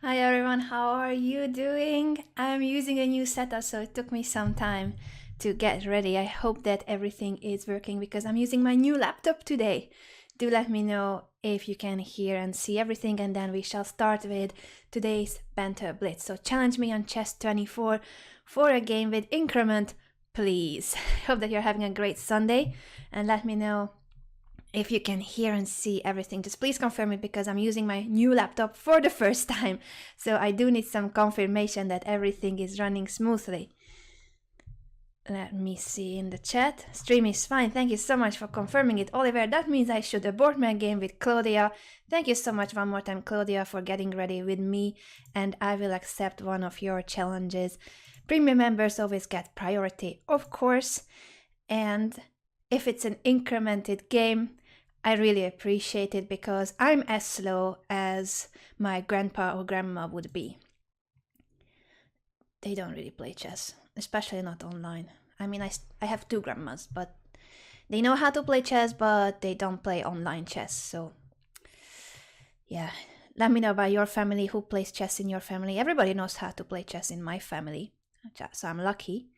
Hi everyone, how are you doing? I'm using a new setup, so it took me some time to get ready. I hope that everything is working because I'm using my new laptop today. Do let me know if you can hear and see everything, and then we shall start with today's Banter Blitz. So challenge me on chess 24 for a game with increment, please. Hope that you're having a great Sunday, and let me know if you can hear and see everything. Just please confirm it because I'm using my new laptop for the first time, so I do need some confirmation that everything is running smoothly. Let me see in the chat. Stream is fine. Thank you so much for confirming it, Oliver. That means I should abort my game with Claudia. Thank you so much one more time, Claudia, for getting ready with me, and I will accept one of your challenges. Premium members always get priority, of course, and if it's an incremented game, I really appreciate it because I'm as slow as my grandpa or grandma would be. They don't really play chess, especially not online. I mean, I have two grandmas, but they know how to play chess, but they don't play online chess. So, yeah, let me know about your family, who plays chess in your family. Everybody knows how to play chess in my family, so I'm lucky.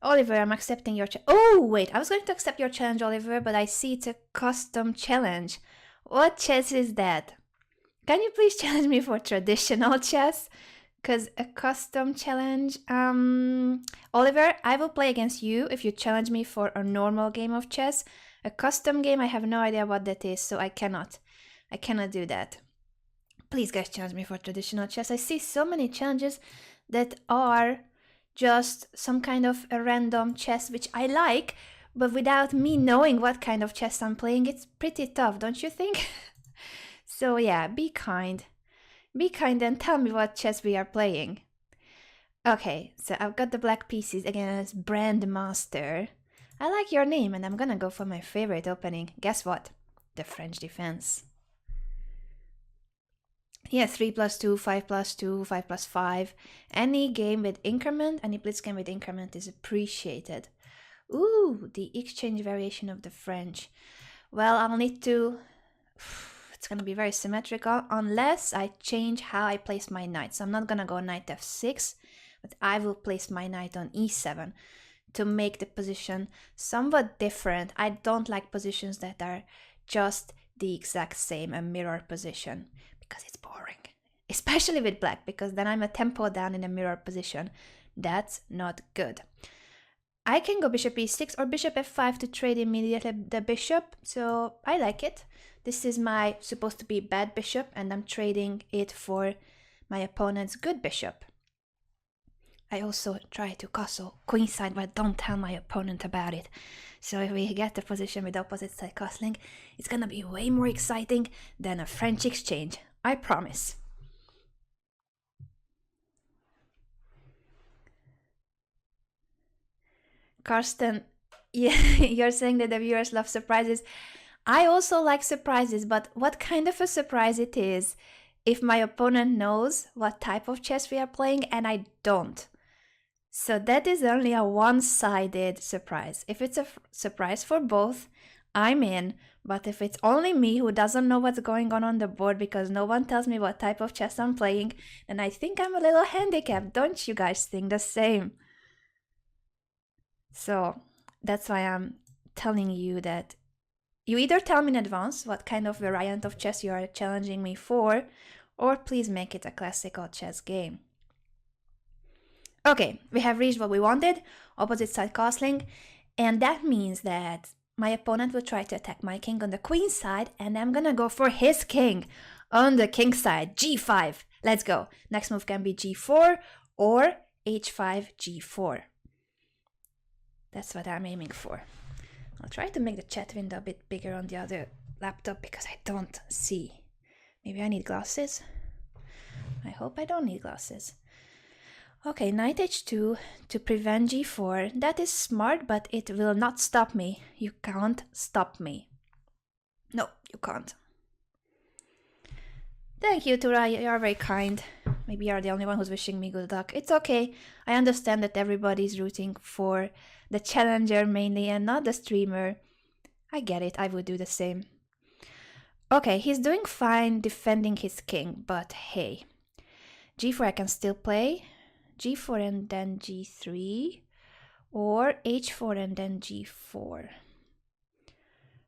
Oliver, I'm accepting your Oh, wait, I was going to accept your challenge, Oliver, but I see it's a custom challenge. What chess is that? Can you please challenge me for traditional chess? Because a custom challenge... Oliver, I will play against you if you challenge me for a normal game of chess. A custom game, I have no idea what that is, so I cannot do that. Please, guys, challenge me for traditional chess. I see so many challenges that are just some kind of a random chess, which I like, but without me knowing what kind of chess I'm playing, it's pretty tough, don't you think? So yeah, be kind. Be kind and tell me what chess we are playing. Okay, so I've got the black pieces against Brandmaster. I like your name, and I'm gonna go for my favorite opening. Guess what? The French defense. Yeah, 3 plus 2, 5 plus 2, 5 plus 5. Any game with increment, any blitz game with increment is appreciated. Ooh, the exchange variation of the French. Well, I'll need to... It's gonna be very symmetrical unless I change how I place my knight. So I'm not gonna go knight f6, but I will place my knight on e7 to make the position somewhat different. I don't like positions that are just the exact same, a mirror position, because it's boring, especially with black, because then I'm a tempo down in a mirror position. That's not good. I can go bishop e6 or bishop f5 to trade immediately the bishop, so I like it. This is my supposed to be bad bishop, and I'm trading it for my opponent's good bishop. I also try to castle queenside, but don't tell my opponent about it. So if we get the position with opposite side castling, it's gonna be way more exciting than a French exchange. I promise. Karsten, yeah, you're saying that the viewers love surprises. I also like surprises, but what kind of a surprise it is if my opponent knows what type of chess we are playing and I don't. So that is only a one-sided surprise. If it's a surprise for both, I'm in. But if it's only me who doesn't know what's going on the board because no one tells me what type of chess I'm playing, then I think I'm a little handicapped. Don't you guys think the same? So that's why I'm telling you that you either tell me in advance what kind of variant of chess you are challenging me for, or please make it a classical chess game. Okay, we have reached what we wanted, opposite side castling, and that means that my opponent will try to attack my king on the queen side, and I'm gonna go for his king on the king side, g5. Let's go. Next move can be g4 or h5, g4. That's what I'm aiming for. I'll try to make the chat window a bit bigger on the other laptop because I don't see. Maybe I need glasses? I hope I don't need glasses. Okay, knight h2 to prevent g4. That is smart, but it will not stop me. You can't stop me. No, you can't. Thank you, Tura. You are very kind. Maybe you're the only one who's wishing me good luck. It's okay. I understand that everybody's rooting for the challenger mainly and not the streamer. I get it. I would do the same. Okay, he's doing fine defending his king, but hey. g4 I can still play, g4 and then g3, or h4 and then g4.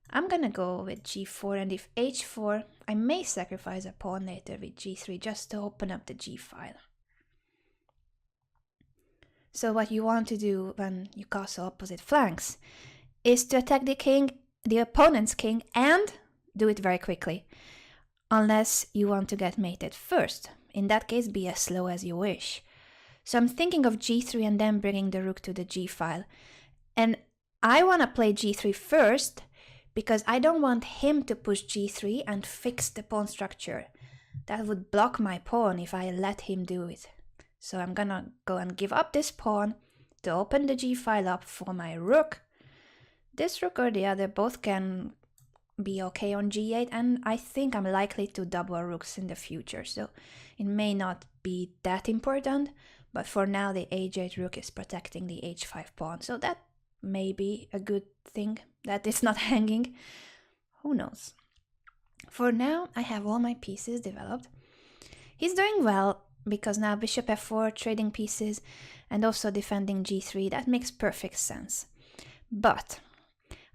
I'm gonna go with g4, and if h4, I may sacrifice a pawn later with g3 just to open up the g file. So what you want to do when you castle opposite flanks is to attack the opponent's king, and do it very quickly. Unless you want to get mated first. In that case, be as slow as you wish. So I'm thinking of g3 and then bringing the rook to the g file. And I want to play g3 first, because I don't want him to push g3 and fix the pawn structure. That would block my pawn if I let him do it. So I'm gonna go and give up this pawn to open the g file up for my rook. This rook or the other both can be okay on g8, and I think I'm likely to double rooks in the future, so it may not be that important, but for now the h8 rook is protecting the h5 pawn, so that may be a good thing that it's not hanging. Who knows? For now, I have all my pieces developed. He's doing well, because now bishop f4, trading pieces, and also defending g3, that makes perfect sense. But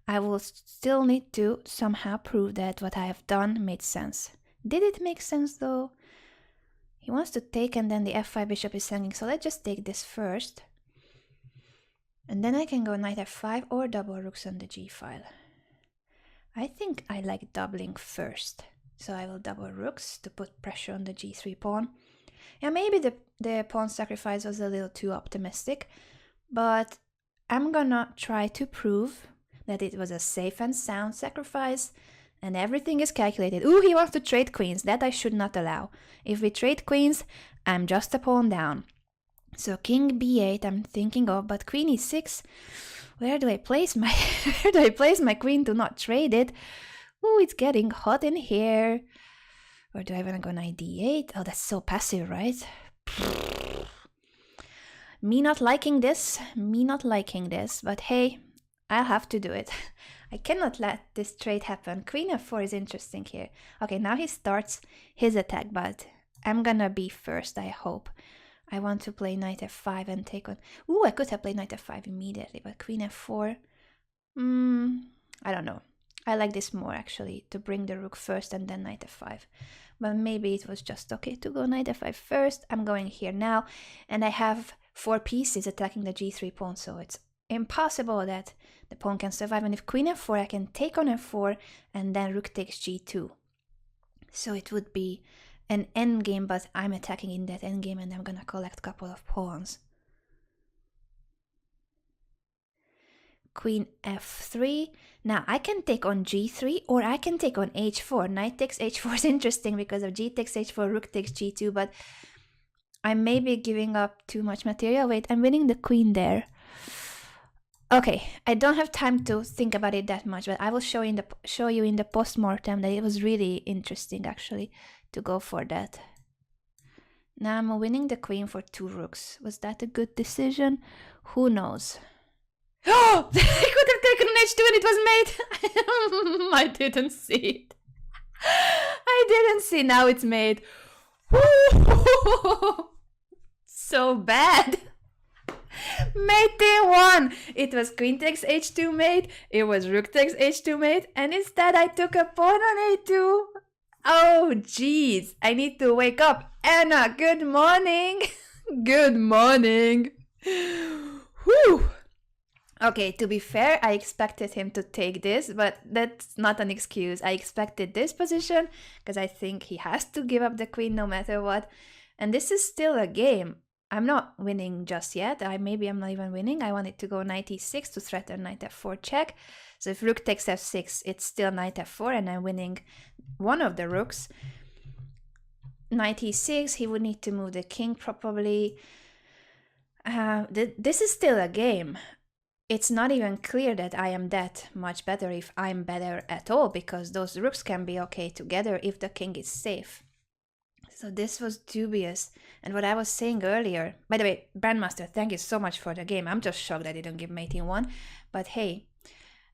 I will still need to somehow prove that what I have done made sense. Did it make sense though? He wants to take, and then the f5 bishop is hanging, so let's just take this first. And then I can go knight f5 or double rooks on the g file. I think I like doubling first, so I will double rooks to put pressure on the g3 pawn. Yeah, maybe the pawn sacrifice was a little too optimistic, but I'm gonna try to prove that it was a safe and sound sacrifice, and everything is calculated. Ooh, he wants to trade queens. That I should not allow. If we trade queens, I'm just a pawn down. So king b8 I'm thinking of, but queen e6, where do I place my queen to not trade it? Ooh, it's getting hot in here. Or do I want to go knight d8? Oh, that's so passive, right? Me not liking this, but hey, I'll have to do it. I cannot let this trade happen. Queen f4 is interesting here. Okay, now he starts his attack, but I'm gonna be first, I hope. I want to play knight f5 and take on... Ooh, I could have played knight f5 immediately, but queen f4... I don't know. I like this more, actually, to bring the rook first and then knight f5. But maybe it was just okay to go knight f5 first. I'm going here now, and I have 4 pieces attacking the g3 pawn, so it's impossible that the pawn can survive. And if queen f4, I can take on f4, and then rook takes g2. So it would be an endgame, but I'm attacking in that endgame, and I'm gonna collect a couple of pawns. Queen f3. Now I can take on g3, or I can take on h4. Knight takes h4 is interesting because of g takes h4, rook takes g2, but I may be giving up too much material. Wait, I'm winning the queen there. Okay, I don't have time to think about it that much, but I will show you in the post-mortem that it was really interesting, actually, to go for that. Now I'm winning the queen for 2 rooks. Was that a good decision? Who knows? Oh! I could have taken an h2 and it was made! I didn't see it. I didn't see. Now it's made. So bad. Mate won. It was queen takes h2 mate, it was rook takes h2 mate, and instead I took a pawn on a2. Oh jeez, I need to wake up. Anna, good morning. Good morning. Whew. Okay, to be fair, I expected him to take this, but that's not an excuse. I expected this position because I think he has to give up the queen no matter what. And this is still a game. I'm not winning just yet. Maybe I'm not even winning. I wanted to go knight e6 to threaten knight f4 check. So if rook takes f6, it's still knight f4 and I'm winning one of the rooks. Knight e6, he would need to move the king probably. This is still a game. It's not even clear that I am that much better if I'm better at all, because those rooks can be okay together if the king is safe. So this was dubious. And what I was saying earlier, by the way, Grandmaster, thank you so much for the game. I'm just shocked I didn't give mate in 1. But hey,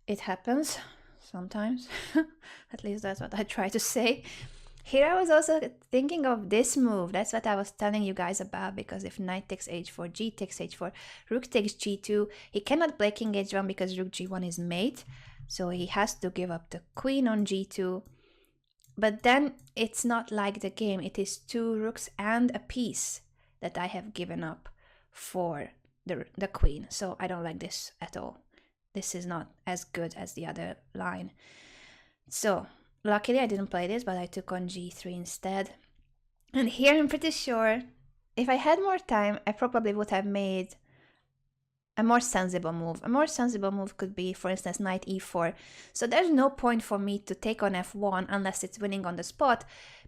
it happens sometimes. At least that's what I try to say. Here I was also thinking of this move. That's what I was telling you guys about, because if knight takes h4, g takes h4, rook takes g2, he cannot play king h1 because rook g1 is mate. So he has to give up the queen on g2. But then it's not like the game. It is 2 rooks and a piece that I have given up for the queen. So I don't like this at all. This is not as good as the other line. So luckily I didn't play this, but I took on g3 instead. And here I'm pretty sure if I had more time, I probably would have made a more sensible move. A more sensible move could be, for instance, knight e4. So there's no point for me to take on f1 unless it's winning on the spot,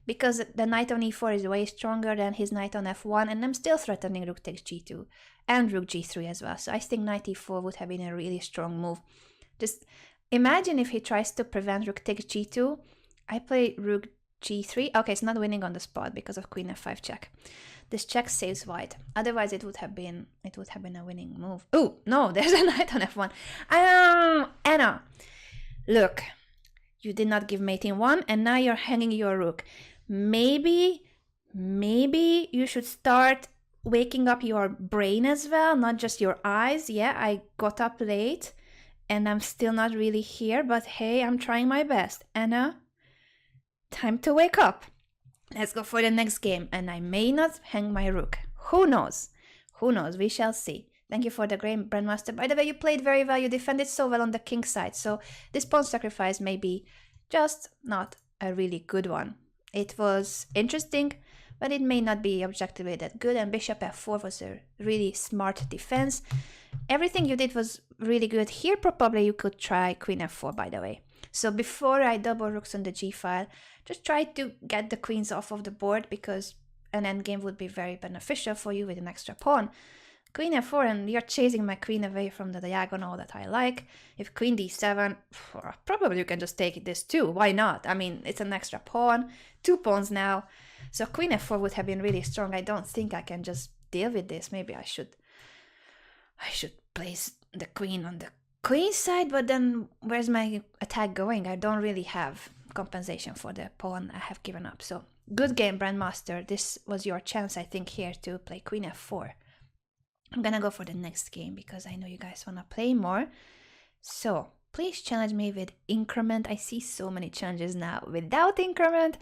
because the knight on e4 is way stronger than his knight on f1, and I'm still threatening rook takes g2 and rook g3 as well. So I think knight e4 would have been a really strong move. Just imagine if he tries to prevent rook takes g2. I play rook g3. Okay, it's not winning on the spot because of queen f5 check. This check saves white. Otherwise, it would have been a winning move. Oh no, there's a knight on f1. Anna, look, you did not give mate in 1, and now you're hanging your rook. Maybe you should start waking up your brain as well, not just your eyes. Yeah, I got up late, and I'm still not really here, but hey, I'm trying my best. Anna, time to wake up. Let's go for the next game, and I may not hang my rook. Who knows? Who knows? We shall see. Thank you for the great Grandmaster. By the way, you played very well. You defended so well on the king side, so this pawn sacrifice may be just not a really good one. It was interesting, but it may not be objectively that good, and bishop f4 was a really smart defense. Everything you did was really good. Here probably you could try queen f4, by the way. So before I double rooks on the g file, just try to get the queens off of the board, because an endgame would be very beneficial for you with an extra pawn. Queen f4, and you're chasing my queen away from the diagonal that I like. If queen d7, probably you can just take this too. Why not? I mean, it's an extra pawn, 2 pawns now. So queen f4 would have been really strong. I don't think I can just deal with this. Maybe I should place the queen on the queen side, but then where's my attack going? I don't really have compensation for the pawn I have given up. So good game, Grandmaster. This was your chance, I think, here to play queen f4. I'm gonna go for the next game because I know you guys wanna play more. So please challenge me with increment. I see so many challenges now without increment.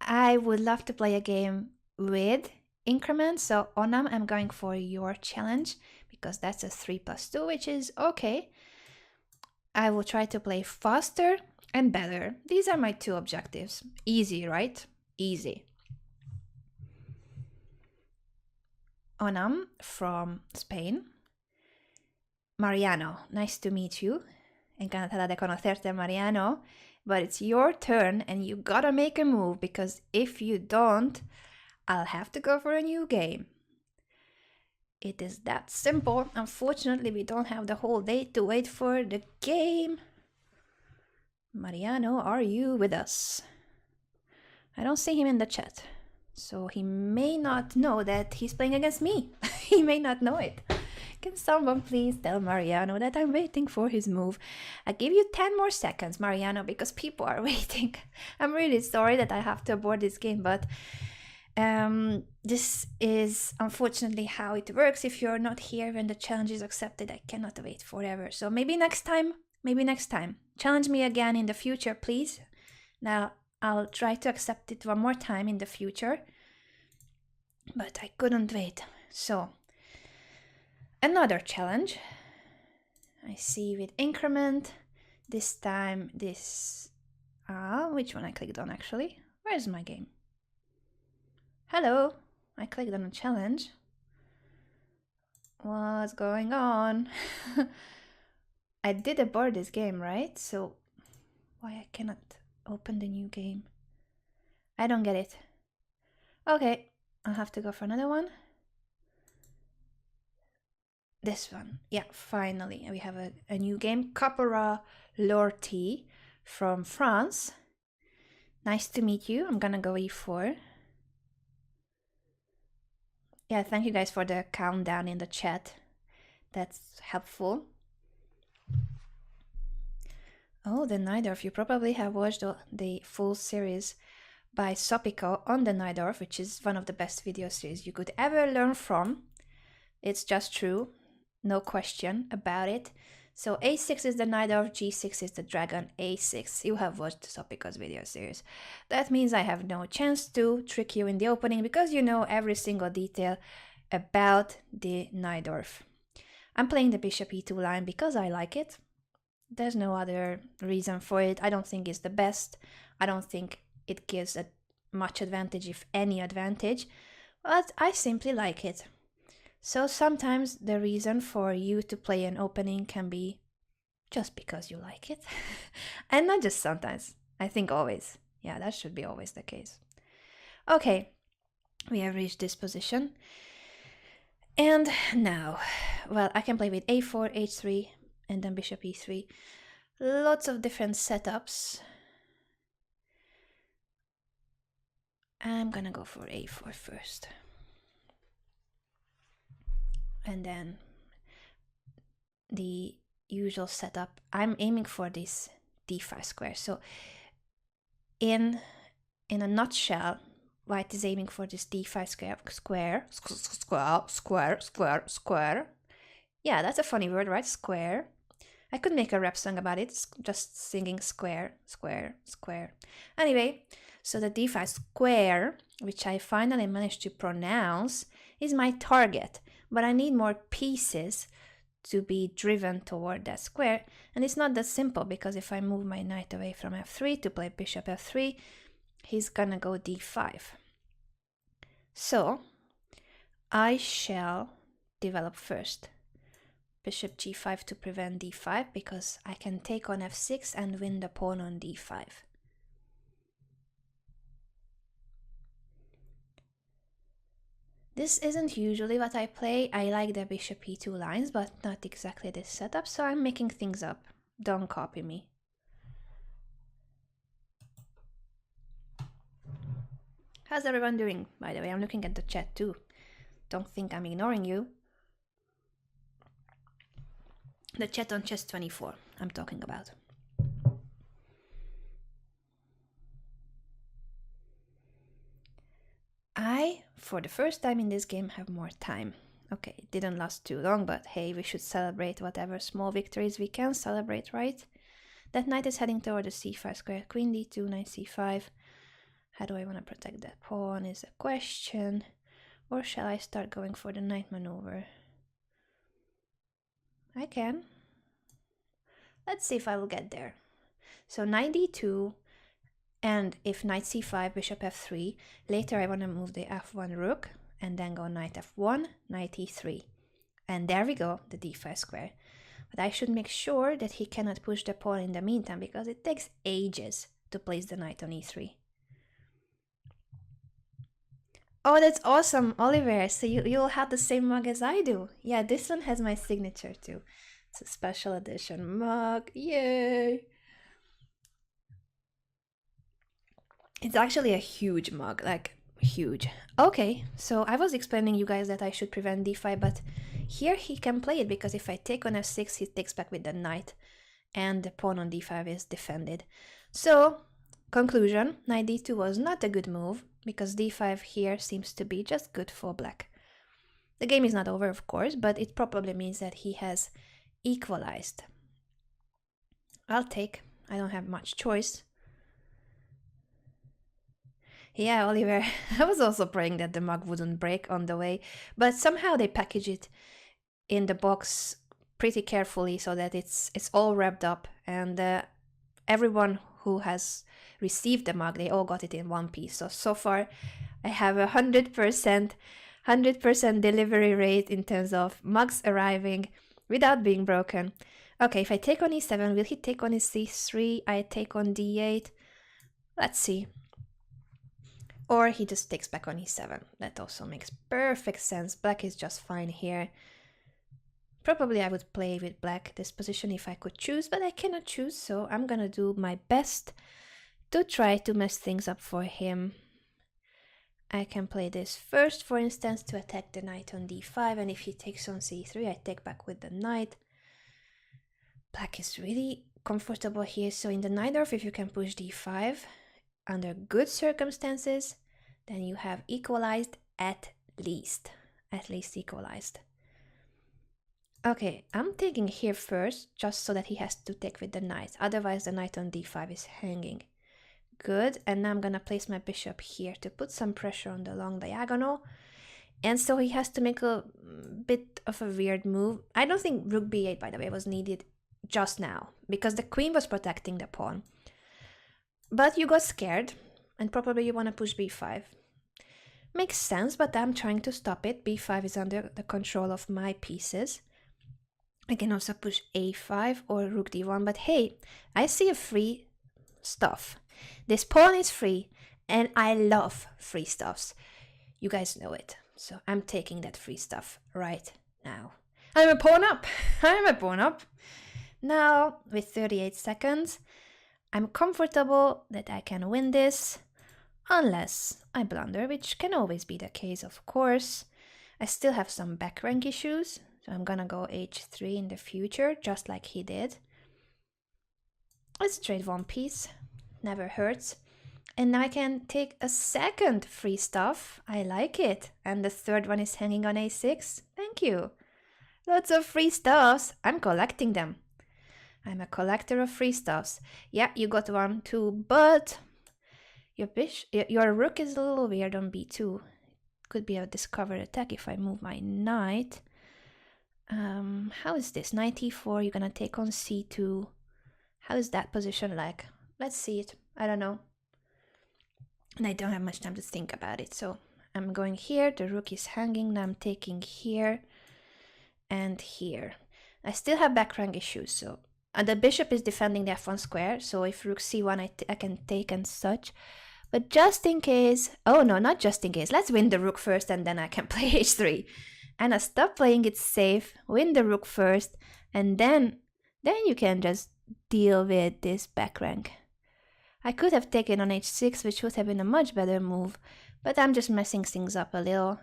I would love to play a game with increment. So Onam, I'm going for your challenge because that's a 3+2, which is okay. I will try to play faster and better. These are my 2 objectives. Easy, right? Easy. Onam from Spain. Mariano, nice to meet you. Encantada de conocerte, Mariano. But it's your turn and you gotta make a move, because if you don't, I'll have to go for a new game. It is that simple. Unfortunately, we don't have the whole day to wait for the game. Mariano, are you with us? I don't see him in the chat, so he may not know that he's playing against me. He may not know it. Can someone please tell Mariano that I'm waiting for his move? I give you 10 more seconds, Mariano, because people are waiting. I'm really sorry that I have to abort this game, but this is unfortunately how it works. If you're not here when the challenge is accepted, I cannot wait forever. So maybe next time, challenge me again in the future, please. Now I'll try to accept it one more time in the future, but I couldn't wait. So another challenge I see with increment. This time this which one I clicked on actually? Where's my game? Hello, I clicked on a challenge. What's going on? I did abort this game, right? So why I cannot open the new game? I don't get it. Okay, I'll have to go for another one. This one. Yeah, finally we have a new game. Capora Lorty from France. Nice to meet you. I'm gonna go e4. Yeah, thank you guys for the countdown in the chat. That's helpful. Oh, then neither of you probably have watched the full series. by Sopico on the Najdorf, which is one of the best video series you could ever learn from. It's just true, no question about it. So a6 is the Najdorf, g6 is the dragon, a6. You have watched Sopico's video series. That means I have no chance to trick you in the opening because you know every single detail about the Najdorf. I'm playing the bishop e2 line because I like it. There's no other reason for it. I don't think it's the best. I don't think it gives a much advantage, if any advantage, but I simply like it. So sometimes the reason for you to play an opening can be just because you like it. And not just sometimes, I think always. Yeah, that should be always the case. Okay, we have reached this position. And now, well, I can play with a4, h3, and then bishop e3. Lots of different setups. I'm gonna go for a4 first. And then the usual setup. I'm aiming for this d5 square. So in a nutshell, white is aiming for this d5 square. Yeah, that's a funny word, right? Square. I could make a rap song about it, just singing square. Anyway, so the d5 square, which I finally managed to pronounce, is my target, but I need more pieces to be driven toward that square, and it's not that simple because if I move my knight away from f3 to play bishop f3, he's gonna go d5. So I shall develop first bishop g5 to prevent d5 because I can take on f6 and win the pawn on d5. This isn't usually what I play. I like the bishop e2 lines, but not exactly this setup, so I'm making things up. Don't copy me. How's everyone doing, by the way? I'm looking at the chat too. Don't think I'm ignoring you. The chat on chess24 I'm talking about. I, for the first time in this game, have more time. Okay, it didn't last too long, but hey, we should celebrate whatever small victories we can celebrate, right? That knight is heading toward the c5 square, queen d2, knight c5. How do I want to protect that pawn is a question. Or shall I start going for the knight maneuver? I can. Let's see if I will get there. So knight d2, and if knight c5, bishop f3, later I want to move the f1 rook, and then go knight f1, knight e3. And there we go, the d5 square. But I should make sure that he cannot push the pawn in the meantime, because it takes ages to place the knight on e3. Oh, that's awesome, Oliver. So you'll have the same mug as I do. Yeah, this one has my signature too. It's a special edition mug. Yay! It's actually a huge mug, like huge. Okay, so I was explaining you guys that I should prevent d5, but here he can play it because if I take on f6, he takes back with the knight and the pawn on d5 is defended. So, conclusion, knight d2 was not a good move because d5 here seems to be just good for black. The game is not over, of course, but it probably means that he has equalized. I'll take. I don't have much choice. Yeah, Oliver, I was also praying that the mug wouldn't break on the way, but somehow they package it in the box pretty carefully so that it's all wrapped up, and everyone who has received the mug, they all got it in one piece. So far, I have 100% delivery rate in terms of mugs arriving without being broken. Okay, if I take on e7, will he take on his c3? I take on d8. Let's see. Or he just takes back on e7. That also makes perfect sense. Black is just fine here. Probably I would play with black this position if I could choose, but I cannot choose, so I'm gonna do my best to try to mess things up for him. I can play this first, for instance, to attack the knight on d5, and if he takes on c3, I take back with the knight. Black is really comfortable here, so in the Najdorf, if you can push d5, under good circumstances, then you have equalized at least. At least equalized. Okay, I'm taking here first, just so that he has to take with the knight. Otherwise, the knight on d5 is hanging. Good, and now I'm gonna place my bishop here to put some pressure on the long diagonal. And so he has to make a bit of a weird move. I don't think rook b8, by the way, was needed just now, because the queen was protecting the pawn. But you got scared, and probably you want to push b5. Makes sense, but I'm trying to stop it. b5 is under the control of my pieces. I can also push a5 or rook d1, but hey, I see a free stuff. This pawn is free, and I love free stuffs. You guys know it. So I'm taking that free stuff right now. I'm a pawn up. I'm a pawn up. Now, with 38 seconds, I'm comfortable that I can win this, unless I blunder, which can always be the case, of course. I still have some back rank issues, so I'm gonna go h3 in the future, just like he did. Let's trade one piece. Never hurts. And now I can take a second free stuff. I like it. And the third one is hanging on a6. Thank you. Lots of free stuffs. I'm collecting them. I'm a collector of free stuffs. Yeah, you got one too, but your rook is a little weird on b2. Could be a discovered attack if I move my knight. How is this? Knight e4, you're gonna take on c2. How is that position like? Let's see it. I don't know. And I don't have much time to think about it. So I'm going here, the rook is hanging, now I'm taking here and here. I still have back rank issues, so the bishop is defending the f1 square, so if rook c1 I can take and such. But just in case, oh no, not just in case, let's win the rook first and then I can play h3. And I stop playing it safe, win the rook first, and then you can just deal with this back rank. I could have taken on h6, which would have been a much better move, but I'm just messing things up a little.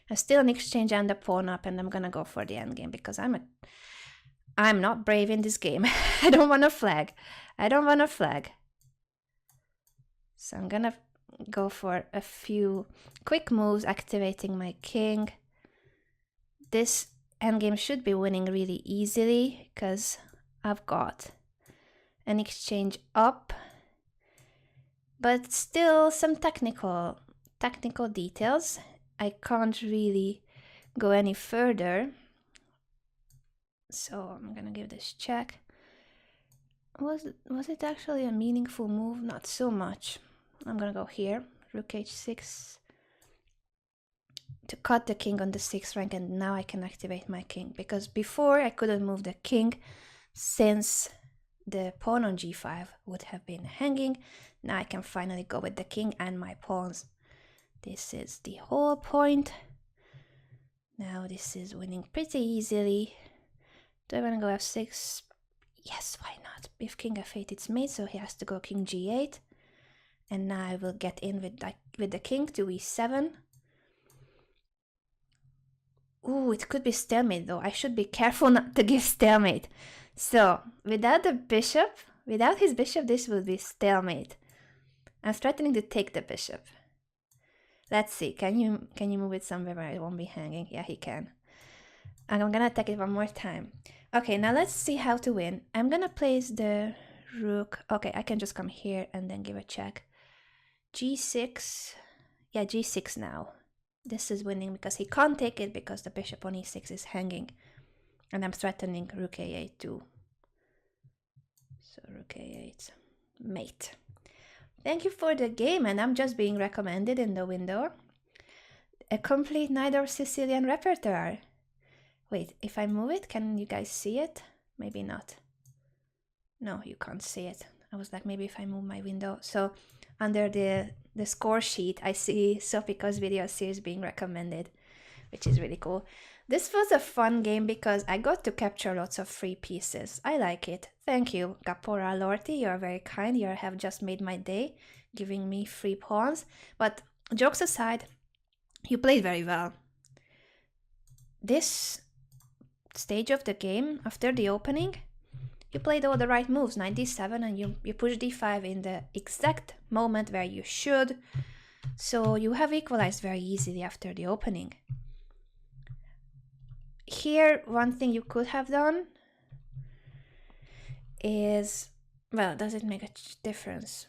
I still an exchange and the pawn up, and I'm gonna go for the endgame because I'm not brave in this game. I don't want to flag. I don't want to flag. So I'm gonna go for a few quick moves, activating my king. This endgame should be winning really easily because I've got an exchange up. But still some technical details. I can't really go any further. So I'm gonna give this check. Was it actually a meaningful move? Not so much. I'm gonna go here, rook h6 to cut the king on the 6th rank, and now I can activate my king, because before I couldn't move the king since the pawn on g5 would have been hanging. Now I can finally go with the king and my pawns. This is the whole point. Now this is winning pretty easily. Do I want to go f6? Yes, why not? If king f8 it's mate, so he has to go king g8. And now I will get in with the king to e7. Ooh, it could be stalemate though. I should be careful not to give stalemate. So, without the bishop, without his bishop, this would be stalemate. I'm threatening to take the bishop. Let's see, can you move it somewhere where it won't be hanging? Yeah, he can. And I'm gonna attack it one more time. Okay, now let's see how to win. I'm gonna place the rook. Okay, I can just come here and then give a check. g6. Yeah, g6 now. This is winning because he can't take it because the bishop on e6 is hanging. And I'm threatening rook a8 too. So rook a8, mate. Thank you for the game, and I'm just being recommended in the window. A complete Neither Sicilian repertoire. Wait, if I move it, can you guys see it? Maybe not. No, you can't see it. I was like, maybe if I move my window. So under the score sheet, I see Sofika's video series being recommended, which is really cool. This was a fun game because I got to capture lots of free pieces. I like it. Thank you, Gapora Lorty. You're very kind. You have just made my day, giving me free pawns. But jokes aside, you played very well. This stage of the game, after the opening, you played all the right moves, knight d7, and you push d5 in the exact moment where you should. So you have equalized very easily after the opening. Here, one thing you could have done is, well, does it make a difference?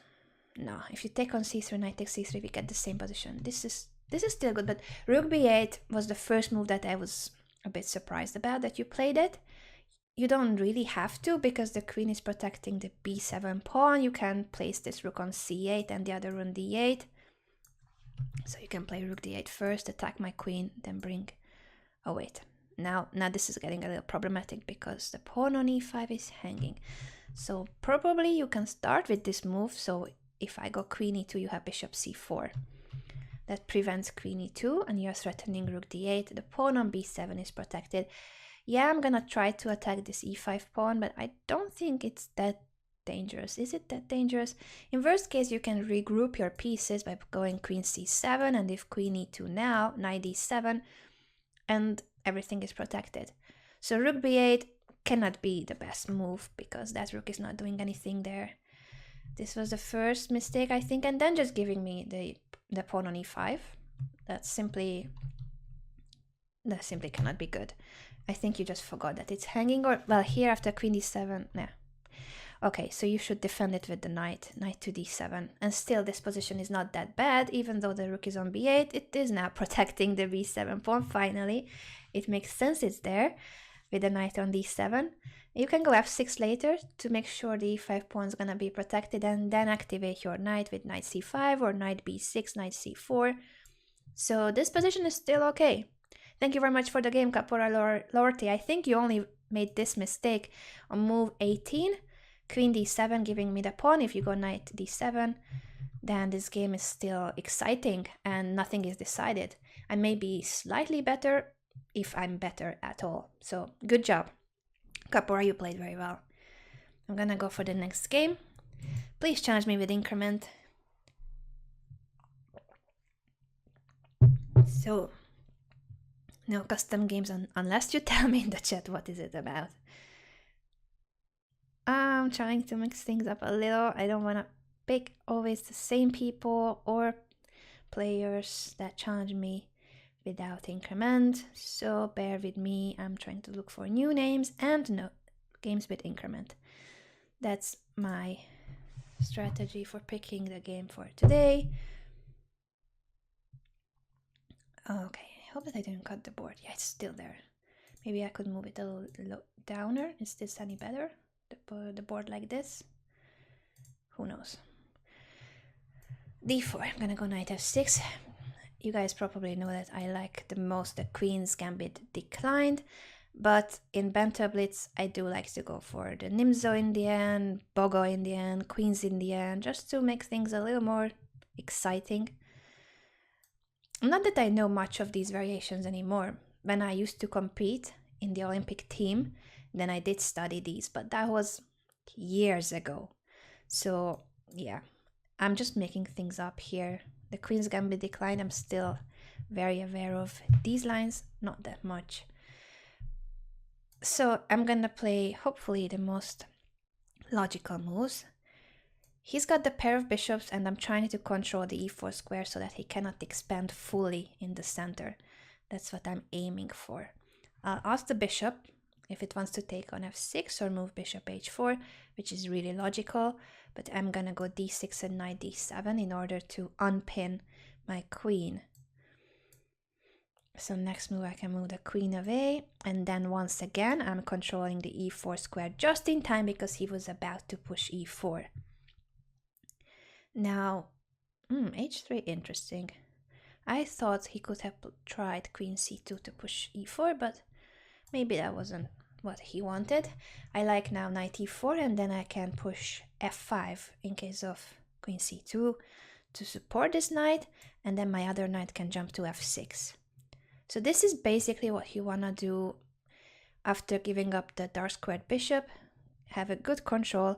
No, if you take on c3, knight takes c3, we get the same position. This is still good, but rook b8 was the first move that I was a bit surprised about, that you played it. You don't really have to, because the queen is protecting the b7 pawn. You can place this rook on c8 and the other on d8. So you can play rook d8 first, attack my queen, then bring... Oh wait, now this is getting a little problematic because the pawn on e5 is hanging. So probably you can start with this move. So if I go queen e2, you have bishop c4. That prevents queen e2, and you're threatening rook d8. The pawn on b7 is protected. Yeah, I'm gonna try to attack this e5 pawn, but I don't think it's that dangerous. Is it that dangerous? In worst case, you can regroup your pieces by going queen c7, and if queen e2 now, knight d7, and everything is protected. So rook b8 cannot be the best move, because that rook is not doing anything there. This was the first mistake, I think, and then just giving me the pawn on e5. That simply cannot be good. I think you just forgot that it's hanging, or, well, here after queen d7, nah. Okay, so you should defend it with the knight to d7, and still this position is not that bad. Even though the rook is on b8, it is now protecting the b7 pawn. Finally, it makes sense it's there with the knight on d7. You can go f6 later to make sure the e5 pawn is gonna be protected, and then activate your knight with knight c5 or knight b6, knight c4. So this position is still okay. Thank you very much for the game, Caporal Lorty. I think you only made this mistake on move 18, queen d7, giving me the pawn. If you go knight d7, then this game is still exciting and nothing is decided. I may be slightly better if I'm better at all. So good job, Capora, you played very well. I'm gonna go for the next game. Please challenge me with increment. So, no custom games unless you tell me in the chat what is it about. I'm trying to mix things up a little. I don't want to pick always the same people or players that challenge me without increment, so bear with me. I'm trying to look for new names and no games with increment. That's my strategy for picking the game for today. Okay, I hope that I didn't cut the board. Yeah, it's still there. Maybe I could move it a little downer. Is this any better? The board like this? Who knows? d4. I'm gonna go knight f6. You guys probably know that I like the most the Queen's Gambit declined, but in Banter Blitz I do like to go for the Nimzo Indian, Bogo Indian, Queen's Indian, just to make things a little more exciting. Not that I know much of these variations anymore. When I used to compete in the Olympic team, then I did study these, but that was years ago. So yeah, I'm just making things up here. The Queen's Gambit decline, I'm still very aware of. These lines, not that much. So I'm gonna play, hopefully, the most logical moves. He's got the pair of bishops, and I'm trying to control the e4 square so that he cannot expand fully in the center. That's what I'm aiming for. I'll ask the bishop if it wants to take on f6 or move bishop h4, which is really logical, but I'm gonna go d6 and knight d7 in order to unpin my queen. So next move I can move the queen away, and then once again I'm controlling the e4 square just in time because he was about to push e4. Now, h3, interesting. I thought he could have tried queen c2 to push e4, but maybe that wasn't what he wanted. I like now knight e4, and then I can push f5 in case of queen c2 to support this knight, and then my other knight can jump to f6. So this is basically what you wanna do after giving up the dark squared bishop. Have a good control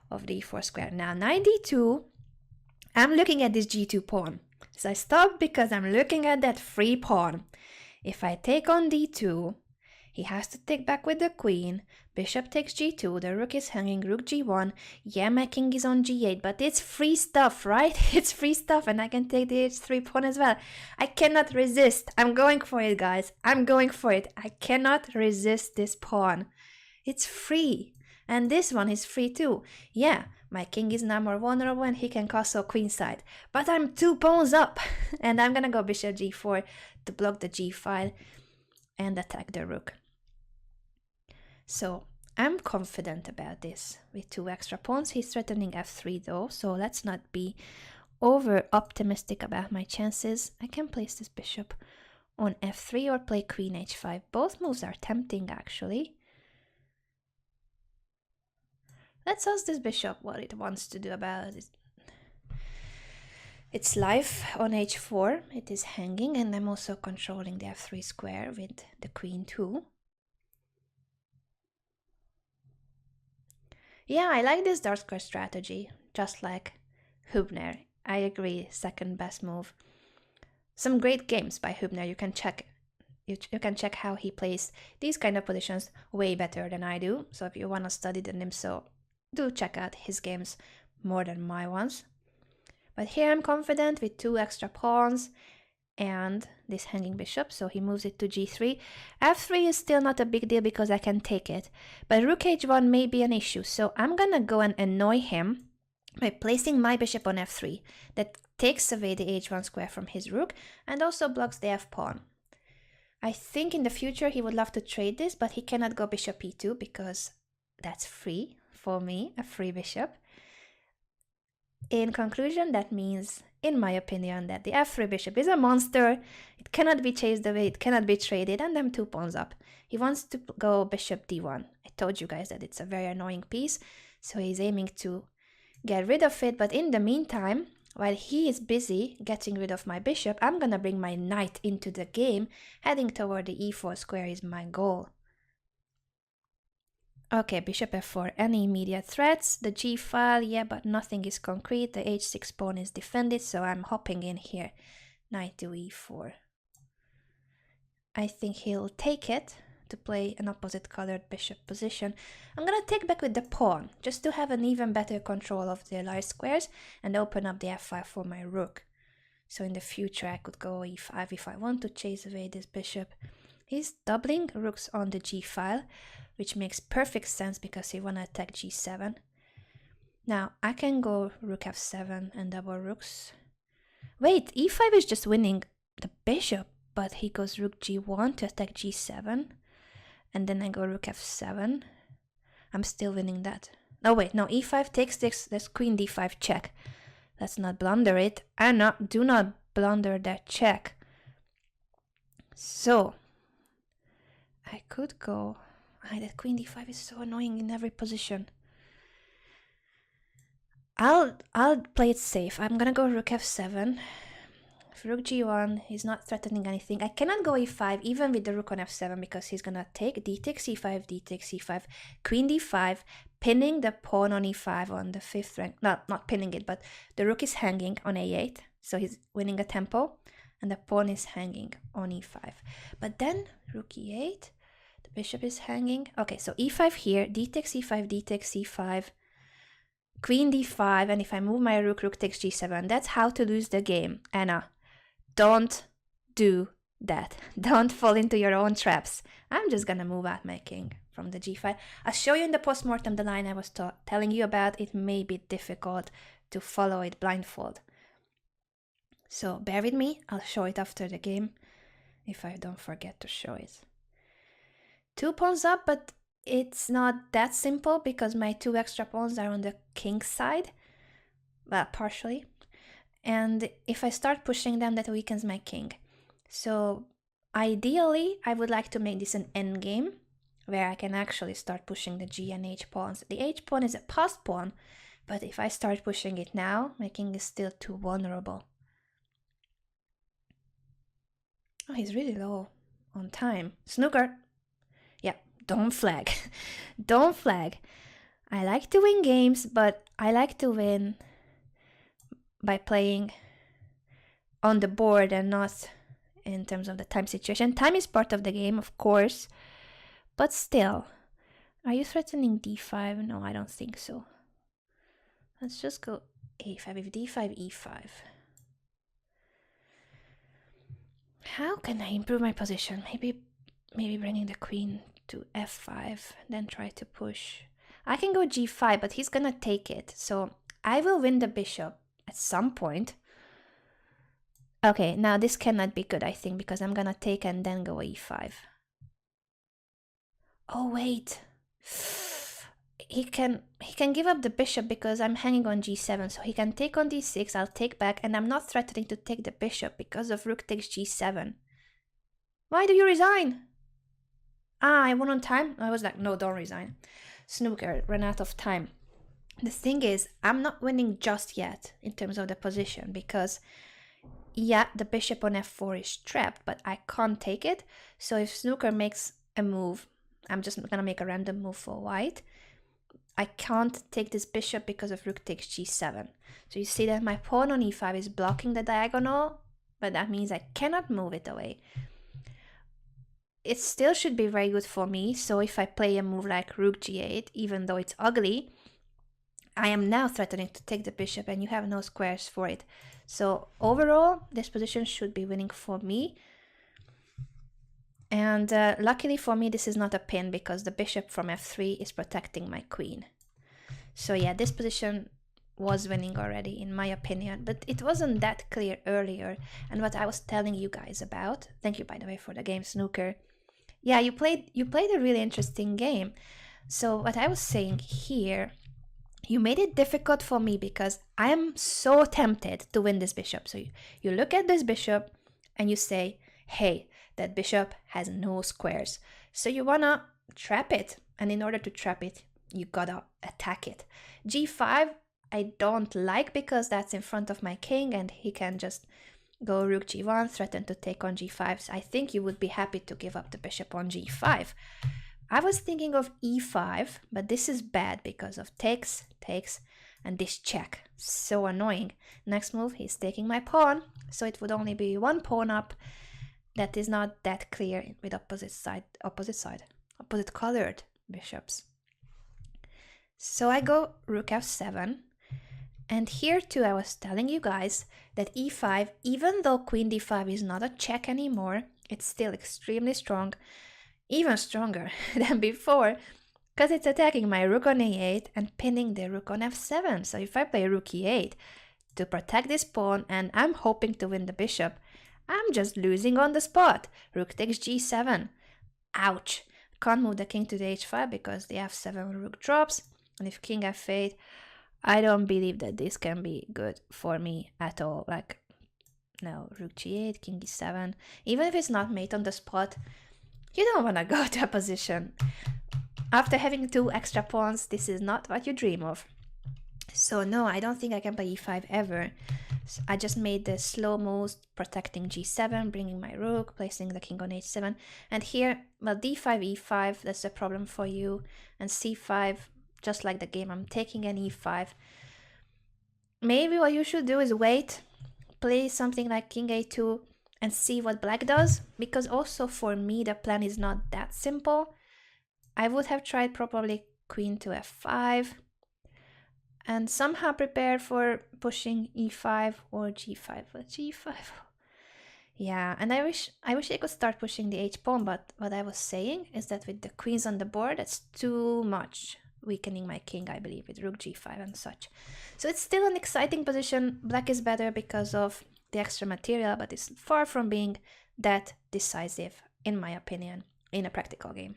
of the e4 square. Now knight d2, I'm looking at this g2 pawn. So I stopped because I'm looking at that free pawn. If I take on d2, He has to take back with the queen. Bishop takes g2, the rook is hanging, rook g1. Yeah, my king is on g8, but it's free stuff, right? It's free stuff, and I can take the h3 pawn as well. I cannot resist. I'm going for it, guys. I'm going for it. I cannot resist this pawn. It's free. And this one is free too. Yeah, my king is now more vulnerable and he can castle queenside. But I'm 2 pawns up. And I'm gonna go bishop g4 to block the g file and attack the rook. So I'm confident about this. With 2 extra pawns, he's threatening f3 though, so let's not be over optimistic about my chances. I can place this bishop on f3 or play queen h5. Both moves are tempting actually. Let's ask this bishop what it wants to do about it. Its life on h4, it is hanging, and I'm also controlling the f3 square with the queen too. Yeah, I like this dark square strategy, just like Hübner. I agree, second best move. Some great games by Hübner, you can check. You can check how he plays these kind of positions way better than I do. So if you want to study the Nimso, do check out his games more than my ones. But here I'm confident with 2 extra pawns and this hanging bishop, so he moves it to g3. f3 is still not a big deal because I can take it, but rook h1 may be an issue, so I'm gonna go and annoy him by placing my bishop on f3. That takes away the h1 square from his rook and also blocks the f-pawn. I think in the future he would love to trade this, but he cannot go bishop e2 because that's free for me, a free bishop. In conclusion, that means, in my opinion, that the f3 bishop is a monster. It cannot be chased away, it cannot be traded, and I'm 2 pawns up. He wants to go bishop d1. I told you guys that it's a very annoying piece, so he's aiming to get rid of it, but in the meantime, while he is busy getting rid of my bishop, I'm gonna bring my knight into the game. Heading toward the e4 square is my goal. Okay, bishop f4, any immediate threats? The g file, yeah, but nothing is concrete. The h6 pawn is defended, so I'm hopping in here. Knight to e4. I think he'll take it to play an opposite colored bishop position. I'm gonna take back with the pawn, just to have an even better control of the light squares and open up the f5 for my rook. So in the future I could go e5 if I want to chase away this bishop. He's doubling rooks on the g file, which makes perfect sense because he wanna attack g7. Now I can go rook f7 and double rooks. Wait, e5 is just winning the bishop, but he goes rook g1 to attack g7, and then I go rook f7. I'm still winning that. No, wait, no, e5 takes this queen d5 check. Let's not blunder it. Do not blunder that check. So I could go. That queen d5 is so annoying in every position. I'll play it safe. I'm gonna go rook f7. If rook g1, he's not threatening anything. I cannot go e5 even with the rook on f7 because he's gonna take d takes e5, d takes e5, queen d5, pinning the pawn on e5 on the 5th rank. Not pinning it, but the rook is hanging on a8, so he's winning a tempo, and the pawn is hanging on e5. But then rook e8, the bishop is hanging. Okay, so e5 here, d takes e5, d takes e5, queen d5, and if I move my rook, rook takes g7. That's how to lose the game. Anna, don't do that. Don't fall into your own traps. I'm just gonna move out my king from the g5. I'll show you in the postmortem the line I was telling you about. It may be difficult to follow it blindfold. So bear with me. I'll show it after the game if I don't forget to show it. 2 pawns up, but it's not that simple because my 2 extra pawns are on the king's side. Well, partially. And if I start pushing them, that weakens my king. So ideally, I would like to make this an endgame where I can actually start pushing the g and h pawns. The h pawn is a passed pawn, but if I start pushing it now, my king is still too vulnerable. Oh, he's really low on time. Snooker! Yeah, don't flag. Don't flag. I like to win games, but I like to win by playing on the board and not in terms of the time situation. Time is part of the game, of course, But still, are you threatening d5? No, I don't think so. Let's just go a5. If d5, e5. How can I improve my position? Maybe bringing the queen to f5, then try to push. I can go g5, but he's gonna take it, so I will win the bishop at some point. Okay, now this cannot be good, I think, because I'm gonna take and then go e5. Oh wait, he can give up the bishop because I'm hanging on g7, so he can take on d6, I'll take back, and I'm not threatening to take the bishop because of rook takes g7. Why do you resign? Ah, I won on time? I was like, no, don't resign. Snooker ran out of time. The thing is, I'm not winning just yet in terms of the position because, yeah, the bishop on f4 is trapped, but I can't take it. So if Snooker makes a move, I'm just gonna make a random move for white. I can't take this bishop because of rook takes g7. So you see that my pawn on e5 is blocking the diagonal, but that means I cannot move it away. It still should be very good for me, so if I play a move like rook g8, even though it's ugly, I am now threatening to take the bishop and you have no squares for it. So overall, this position should be winning for me. And luckily for me, this is not a pin because the bishop from f3 is protecting my queen. So yeah, this position was winning already, in my opinion, but it wasn't that clear earlier. And what I was telling you guys about, thank you by the way for the game, Snooker. Yeah, you played a really interesting game. So what I was saying here, you made it difficult for me because I am so tempted to win this bishop. So you look at this bishop and you say, hey, that bishop has no squares. So you wanna trap it. And in order to trap it, you gotta attack it. g5, I don't like because that's in front of my king and he can just go rook g1, threaten to take on g5. So I think you would be happy to give up the bishop on g5. I was thinking of e5, but this is bad because of takes, and this check. So annoying. Next move, he's taking my pawn, so it would only be one pawn up. That is not that clear with opposite colored bishops. So I go rook f7. And here too, I was telling you guys that e5, even though queen d5 is not a check anymore, it's still extremely strong, even stronger than before, because it's attacking my rook on a8 and pinning the rook on f7. So if I play rook e8 to protect this pawn and I'm hoping to win the bishop, I'm just losing on the spot. Rook takes g7. Ouch. Can't move the king to the h5 because the f7 rook drops. And if king f8, I don't believe that this can be good for me at all. Like, no, rook g8, king e7. Even if it's not mate on the spot, you don't want to go to a position. After having two extra pawns, this is not what you dream of. So no, I don't think I can play e5 ever. So I just made the slow moves, protecting g7, bringing my rook, placing the king on h7. And here, well, d5, e5, that's a problem for you. And c5, just like the game, I'm taking an e5. Maybe what you should do is wait, play something like king a2 and see what black does, because also for me the plan is not that simple. I would have tried probably queen to f5 and somehow prepare for pushing e5 or g5, but g5, yeah. And I wish I could start pushing the h pawn, but what I was saying is that with the queens on the board, that's too much, weakening my king, I believe, with rook g5 and such. So it's still an exciting position. Black is better because of the extra material, but it's far from being that decisive, in my opinion, in a practical game.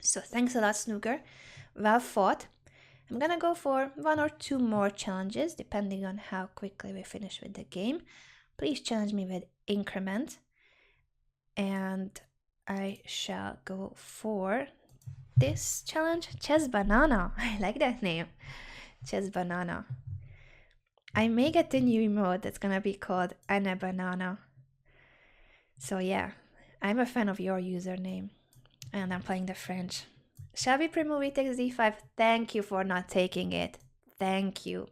So thanks a lot, Snooker. Well fought. I'm gonna go for one or two more challenges, depending on how quickly we finish with the game. Please challenge me with increment. And I shall go for this challenge, Chess Banana. I like that name, Chess Banana. I may get a new emote that's gonna be called Anna Banana. So yeah, I'm a fan of your username. And I'm playing the French. Shall we pre-move e takes d5? Thank you for not taking it. Thank you.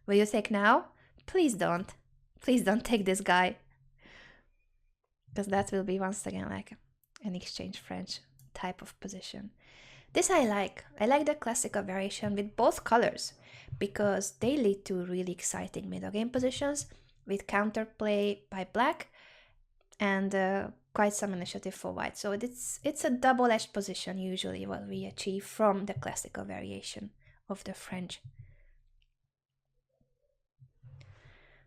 Will you take now? Please don't. Please don't take this guy. Because that will be once again like an exchange French. type of position. This I like. I like the classical variation with both colors because they lead to really exciting middle game positions with counterplay by black and quite some initiative for white. So it's a double-edged position usually what we achieve from the classical variation of the French.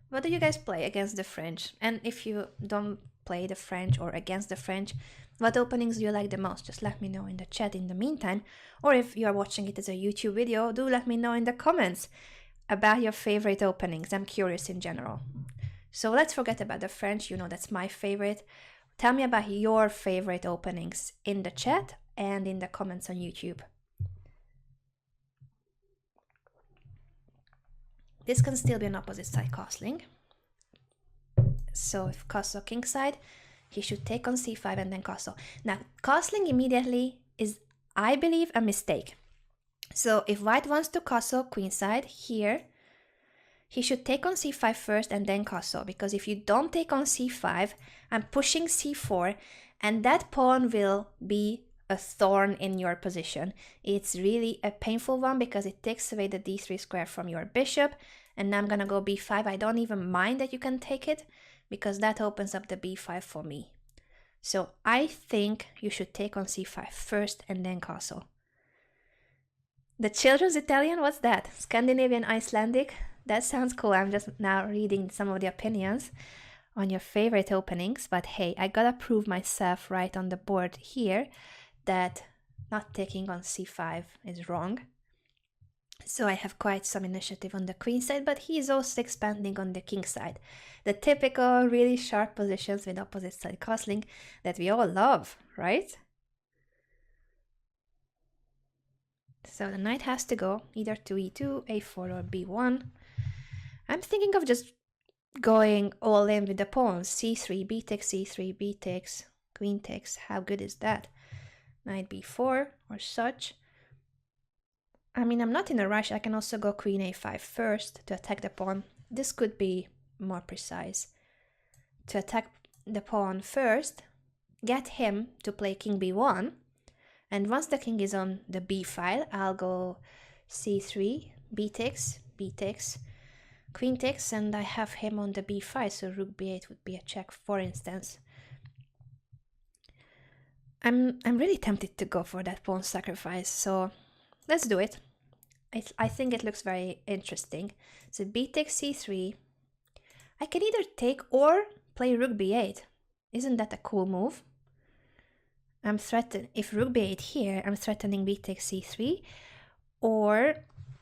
What do you guys play against the French? And if you don't play the French or against the French, what openings do you like the most? Just let me know in the chat in the meantime. Or if you are watching it as a YouTube video, do let me know in the comments about your favorite openings. I'm curious in general. So let's forget about the French, you know that's my favorite. Tell me about your favorite openings in the chat and in the comments on YouTube. This can still be an opposite side castling. So if castle kingside, he should take on c5 and then castle. Now, castling immediately is, I believe, a mistake. So if white wants to castle queenside here, he should take on c5 first and then castle, because if you don't take on c5, I'm pushing c4, and that pawn will be a thorn in your position. It's really a painful one because it takes away the d3 square from your bishop, and now I'm gonna go b5. I don't even mind that you can take it because that opens up the b5 for me. So I think you should take on c5 first and then castle. The children's Italian, what's that? Scandinavian Icelandic? That sounds cool. I'm just now reading some of the opinions on your favorite openings, but hey, I gotta prove myself right on the board here that not taking on c5 is wrong. So I have quite some initiative on the queen side, but he's also expanding on the king side. The typical really sharp positions with opposite side castling that we all love, right? So the knight has to go either to e2, a4 or b1. I'm thinking of just going all in with the pawns. c3, b takes c3, b takes, queen takes. How good is that? Knight b4 or such. I mean, I'm not in a rush. I can also go queen a5 first to attack the pawn. This could be more precise. To attack the pawn first, get him to play king b1, and once the king is on the b file, I'll go c3, b takes, queen takes, and I have him on the b file, so rook b8 would be a check, for instance. I'm really tempted to go for that pawn sacrifice, so let's do it. I think it looks very interesting. So b takes c3. I can either take or play rook b8. Isn't that a cool move? If rook b8 here, I'm threatening b takes c3, or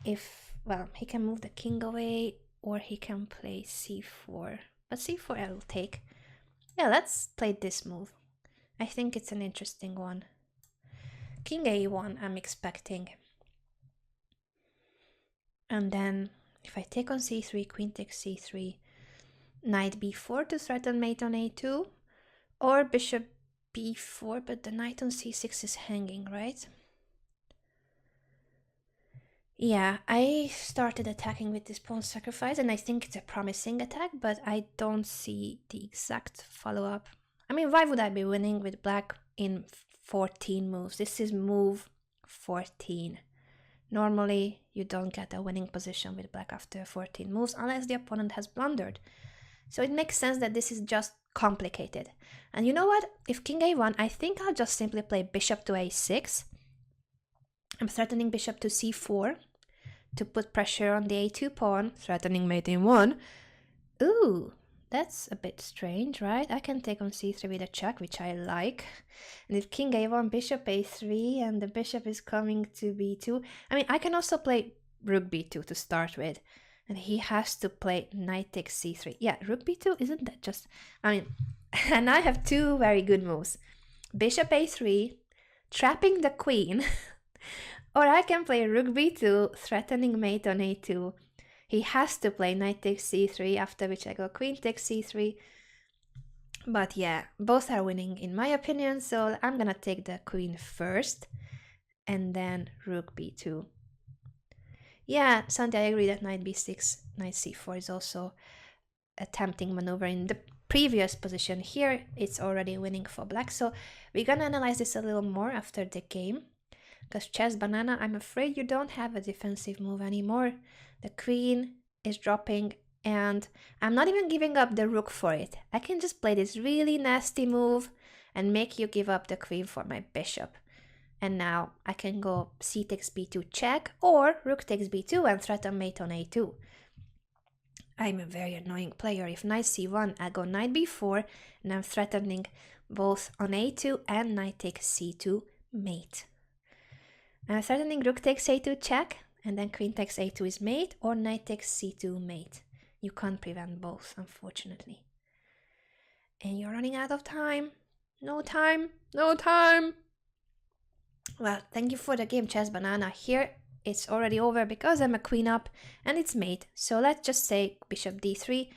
if, well, he can move the king away, or he can play c4. But c4 I will take. Yeah, let's play this move. I think it's an interesting one. King a1 I'm expecting. And then if I take on c3, queen takes c3, knight b4 to threaten mate on a2, or bishop b4, but the knight on c6 is hanging, right? Yeah, I started attacking with this pawn sacrifice, and I think it's a promising attack, but I don't see the exact follow-up. I mean, why would I be winning with black in 14 moves? This is move 14. Normally, you don't get a winning position with black after 14 moves unless the opponent has blundered. So it makes sense that this is just complicated. And you know what? If king a1, I think I'll just simply play bishop to a6. I'm threatening bishop to c4 to put pressure on the a2 pawn, threatening mate in 1. Ooh, that's a bit strange, right? I can take on c3 with a check, which I like. And if king a1, bishop a3, and the bishop is coming to b2, I mean, I can also play rook b2 to start with. And he has to play knight takes c3. Yeah, rook b2, isn't that just... I mean, and I have two very good moves. Bishop a3, trapping the queen. Or I can play rook b2, threatening mate on a2. He has to play knight takes c3, after which I go queen takes c3. But yeah, both are winning in my opinion, so I'm gonna take the queen first, and then rook b2. Yeah, Santi, I agree that knight b6, knight c4 is also a tempting maneuver in the previous position. Here it's already winning for black, so we're gonna analyze this a little more after the game. Because chess banana, I'm afraid you don't have a defensive move anymore. The queen is dropping, and I'm not even giving up the rook for it. I can just play this really nasty move and make you give up the queen for my bishop. And now I can go c takes b2 check, or rook takes b2 and threaten mate on a2. I'm a very annoying player. If knight c1, I go knight b4, and I'm threatening both on a2 and knight takes c2 mate. I'm threatening rook takes a2 check, and then queen takes a2 is mate, or knight takes c2 mate. You can't prevent both, unfortunately. And you're running out of time. No time, no time. Well, thank you for the game, chess banana. Here it's already over because I'm a queen up and it's mate. So let's just say bishop d3.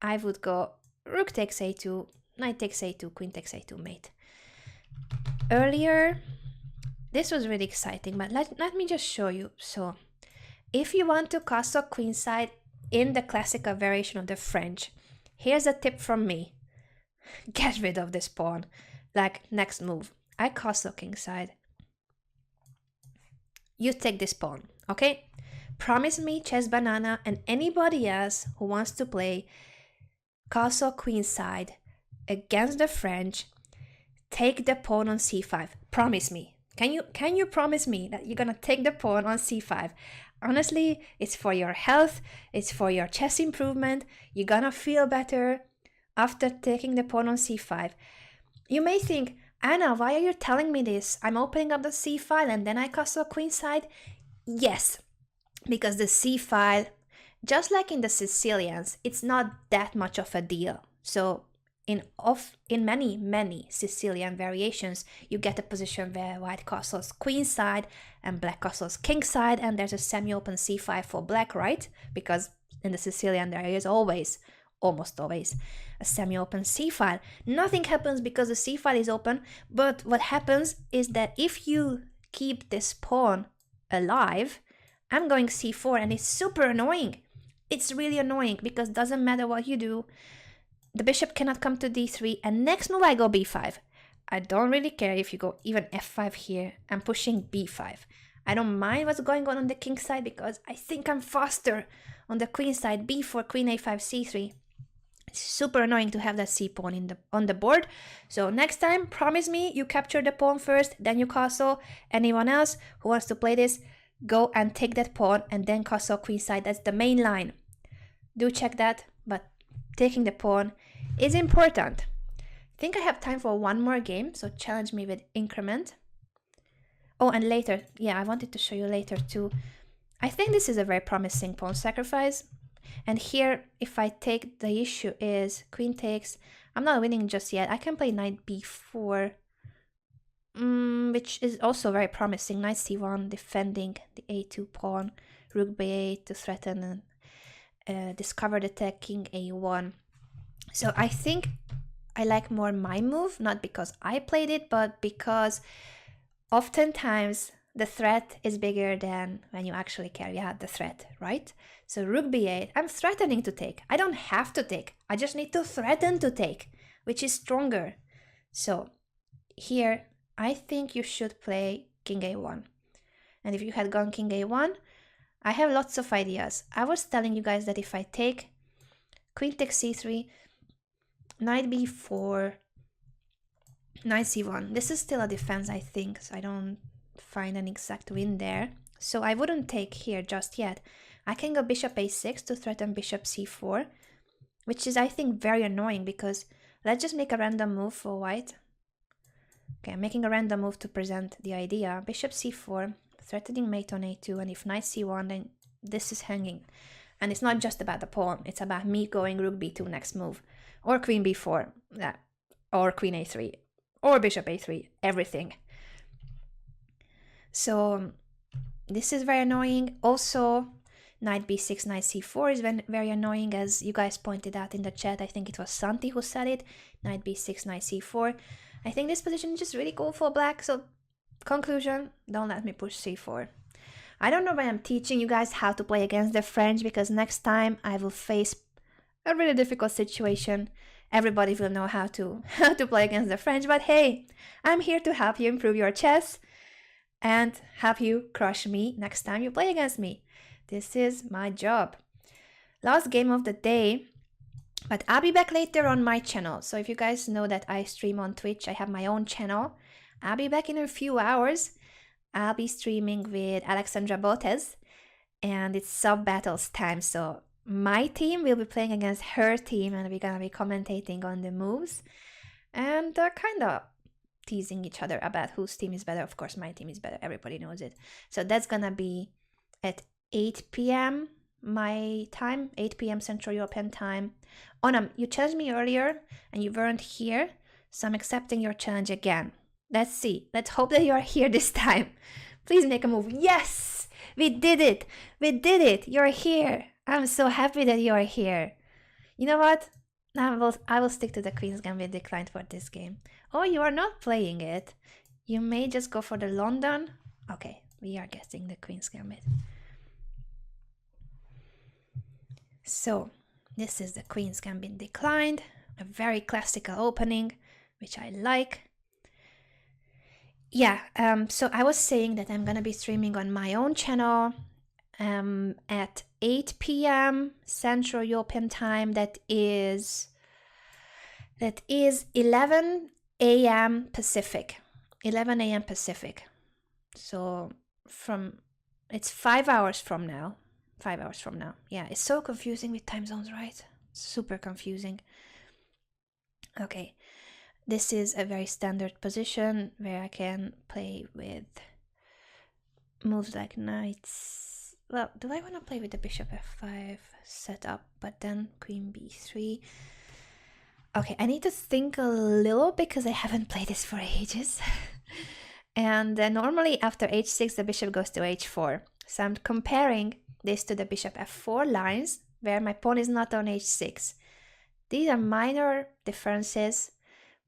I would go rook takes a2, knight takes a2, queen takes a2 mate. Earlier, this was really exciting, but let me just show you. So if you want to castle queenside in the classical variation of the French, here's a tip from me. Get rid of this pawn. Like, next move, I castle kingside. You take this pawn, okay? Promise me, chess banana, and anybody else who wants to play castle queenside against the French, take the pawn on c5. Promise me. Can you promise me that you're gonna take the pawn on c5? Honestly, it's for your health, it's for your chess improvement. You're gonna feel better after taking the pawn on c5. You may think, Anna, why are you telling me this? I'm opening up the c file and then I castle queenside? Yes, because the c file, just like in the Sicilians, it's not that much of a deal. So in many Sicilian variations, you get a position where white castles queenside and black castles kingside, and there's a semi-open c5 for black, right? Because in the Sicilian there is almost always, a semi-open c-file. Nothing happens because the c-file is open, but what happens is that if you keep this pawn alive, I'm going c4, and it's super annoying. It's really annoying because it doesn't matter what you do, the bishop cannot come to d3, and next move I go b5. I don't really care if you go even f5 here. I'm pushing b5. I don't mind what's going on the king side because I think I'm faster on the queen side. b4, queen a5, c3. It's super annoying to have that c pawn on the board. So next time, promise me you capture the pawn first, then you castle. Anyone else who wants to play this, go and take that pawn and then castle queenside. That's the main line. Do check that, but taking the pawn is important. I think I have time for one more game, so challenge me with increment. Oh, and later, yeah, I wanted to show you later too. I think this is a very promising pawn sacrifice. And here, if I take, the issue is queen takes. I'm not winning just yet. I can play knight b4, which is also very promising. Knight c1, defending the a2 pawn. Rook b8 to threaten and discover the attack, king a1. So I think I like more my move, not because I played it, but because oftentimes the threat is bigger than when you actually carry out the threat, right? So rook b8, I'm threatening to take. I don't have to take. I just need to threaten to take, which is stronger. So here, I think you should play king a1. And if you had gone king a1, I have lots of ideas. I was telling you guys that if I take queen takes c3, knight b4, knight c1, this is still a defense, I think, so I don't find an exact win there. So I wouldn't take here just yet. I can go bishop a6 to threaten bishop c4, which is, I think, very annoying because let's just make a random move for white. Okay, I'm making a random move to present the idea. Bishop c4, threatening mate on a2, and if knight c1, then this is hanging. And it's not just about the pawn, it's about me going rook b2 next move, or queen b4, or queen a3, or bishop a3, everything. So this is very annoying. Also, knight b6, knight c4 is very annoying, as you guys pointed out in the chat. I think it was Santi who said it. Knight b6, knight c4. I think this position is just really cool for black. So conclusion, don't let me push c4. I don't know why I'm teaching you guys how to play against the French, because next time I will face a really difficult situation everybody will know how to play against the French. But hey, I'm here to help you improve your chess and help you crush me next time you play against me. This is my job. Last game of the day, but I'll be back later on my channel. So if you guys know that I stream on Twitch, I have my own channel. I'll be back in a few hours. I'll be streaming with Alexandra Botez, and it's sub battles time. So my team will be playing against her team, and we're gonna be commentating on the moves and kind of teasing each other about whose team is better. Of course, my team is better. Everybody knows it. So that's gonna be at 8 p.m. my time, 8 p.m. Central European time. Onam, you challenged me earlier and you weren't here, so I'm accepting your challenge again. Let's see. Let's hope that you are here this time. Please make a move. Yes! We did it! We did it! You're here! I'm so happy that you are here. You know what? I will stick to the Queen's Gambit declined for this game. Oh, you are not playing it. You may just go for the London. Okay, we are getting the Queen's Gambit. So, this is the Queen's Gambit declined. A very classical opening, which I like. Yeah, so I was saying that I'm gonna be streaming on my own channel at 8 p.m. Central European time. That is 11 a.m. Pacific. 11 a.m. Pacific. So it's 5 hours from now. 5 hours from now. Yeah, it's so confusing with time zones, right? Super confusing. Okay. This is a very standard position where I can play with moves like knights. Well, do I want to play with the bishop f5 setup, but then queen b3? Okay, I need to think a little because I haven't played this for ages. And normally after h6, the bishop goes to h4. So I'm comparing this to the bishop f4 lines where my pawn is not on h6. These are minor differences,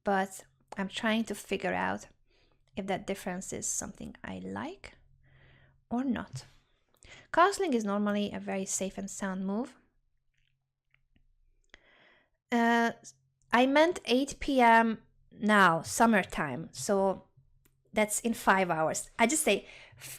but I'm trying to figure out if that difference is something I like or not. Castling is normally a very safe and sound move. I meant 8 p.m. now, summertime, so that's in 5 hours. I just say,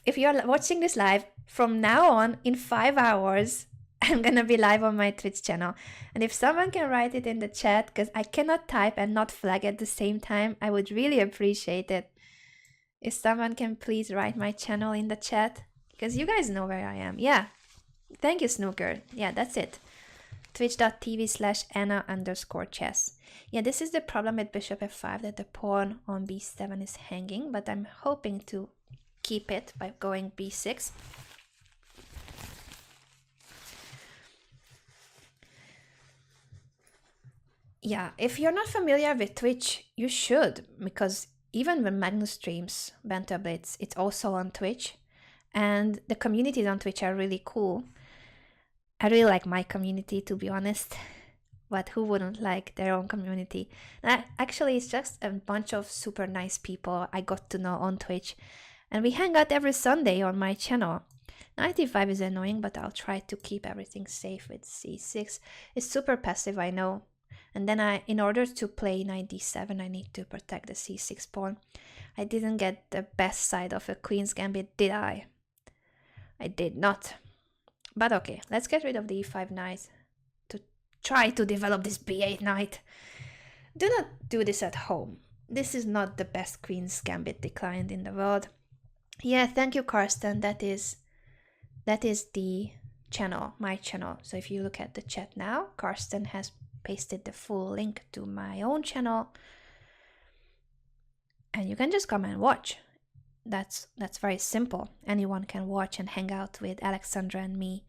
if you're watching this live, from now on, in 5 hours, I'm gonna be live on my Twitch channel. And if someone can write it in the chat, because I cannot type and not flag at the same time, I would really appreciate it. If someone can please write my channel in the chat, because you guys know where I am. Yeah, thank you, Snooker. Yeah, that's it. Twitch.tv/Anna_chess. Yeah, this is the problem with bishop f5, that the pawn on b7 is hanging, but I'm hoping to keep it by going b6. Yeah, if you're not familiar with Twitch, you should, because even when Magnus streams Banter Blitz, it's also on Twitch, and the communities on Twitch are really cool. I really like my community, to be honest, but who wouldn't like their own community? Actually, it's just a bunch of super nice people I got to know on Twitch, and we hang out every Sunday on my channel. Knight e5 is annoying, but I'll try to keep everything safe with c6. It's super passive, I know. And then in order to play knight d7, I need to protect the c6 pawn. I didn't get the best side of a Queen's Gambit, did I? I did not. But okay, let's get rid of the e5 knight to try to develop this b8 knight. Do not do this at home. This is not the best Queen's Gambit declined in the world. Yeah, thank you, Karsten. That is the channel, my channel. So if you look at the chat now, Karsten has pasted the full link to my own channel, and you can just come and watch. That's very simple. Anyone can watch and hang out with Alexandra and me.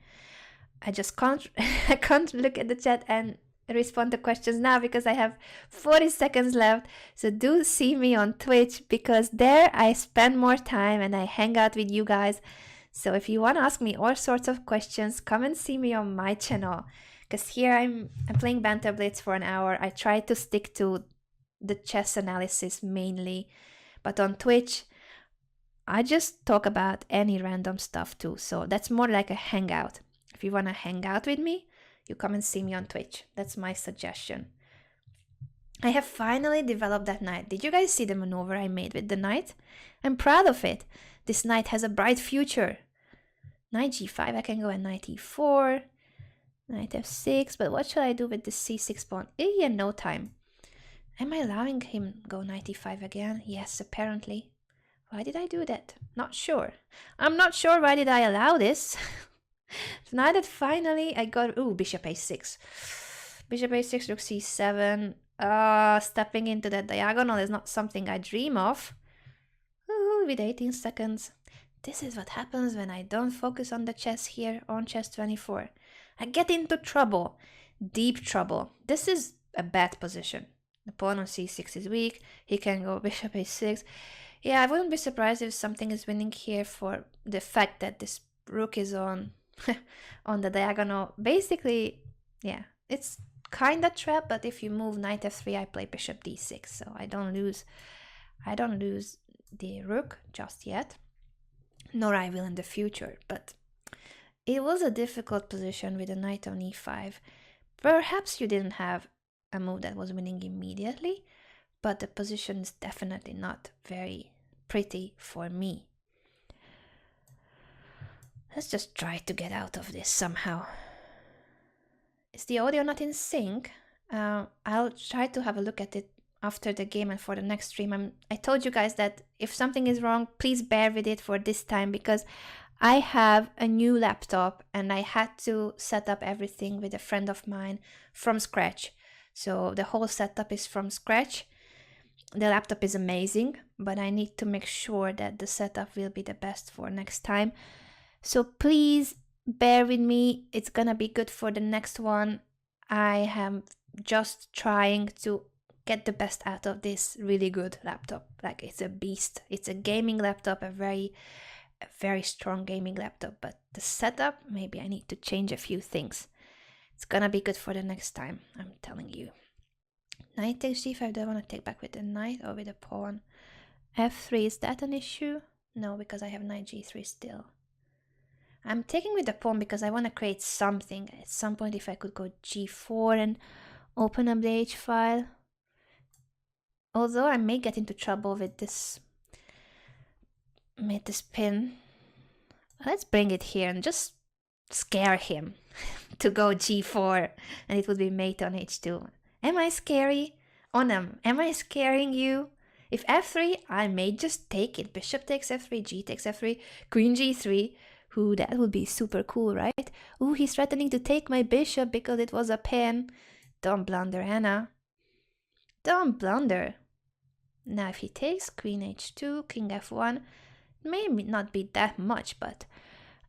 I just can't I can't look at the chat and respond to questions now because I have 40 seconds left. So do see me on Twitch, because there I spend more time and I hang out with you guys. So if you want to ask me all sorts of questions, come and see me on my channel. Because here I'm playing Banter Blitz for an hour. I try to stick to the chess analysis mainly. But on Twitch, I just talk about any random stuff too. So that's more like a hangout. If you want to hang out with me, you come and see me on Twitch. That's my suggestion. I have finally developed that knight. Did you guys see the maneuver I made with the knight? I'm proud of it. This knight has a bright future. Knight g5, I can go at knight e4, knight f6, but what should I do with the c6 pawn? In no time. Am I allowing him go knight e5 again? Yes, apparently. Why did I do that? Not sure. I'm not sure why did I allow this. So now that finally I got... Ooh, bishop a6. Bishop a6, rook c7. Stepping into that diagonal is not something I dream of. Ooh, with 18 seconds. This is what happens when I don't focus on the chess here on chess 24. I get into trouble. Deep trouble. This is a bad position. The pawn on c6 is weak. He can go bishop a6. Yeah, I wouldn't be surprised if something is winning here for the fact that this rook is on on the diagonal. Basically, yeah, it's kind of trap, but if you move knight f3, I play bishop d6, so I don't lose the rook just yet, nor I will in the future. But it was a difficult position with a knight on e5. Perhaps you didn't have a move that was winning immediately, but the position is definitely not very pretty for me. Let's just try to get out of this somehow. Is the audio not in sync? I'll try to have a look at it after the game and for the next stream. I told you guys that if something is wrong, please bear with it for this time, because I have a new laptop and I had to set up everything with a friend of mine from scratch. So the whole setup is from scratch. The laptop is amazing, but I need to make sure that the setup will be the best for next time. So please bear with me. It's gonna be good for the next one. I am just trying to get the best out of this really good laptop. Like, it's a beast. It's a gaming laptop, a very strong gaming laptop, but the setup, maybe I need to change a few things. It's gonna be good for the next time, I'm telling you. Knight takes g5. Do I want to take back with the knight or with the pawn? f3, is that an issue? No, because I have knight g3 still. I'm taking with the pawn because I want to create something. At some point, if I could go g4 and open up the h file. Although I may get into trouble with this pin. Let's bring it here and just scare him to go g4, and it would be mate on h2. Am I scary? Onam, am I scaring you? If f3, I may just take it. Bishop takes f3, g takes f3, queen g3. Ooh, that would be super cool, right? Ooh, he's threatening to take my bishop because it was a pin. Don't blunder, Anna. Don't blunder. Now if he takes queen h2, king f1, may not be that much, but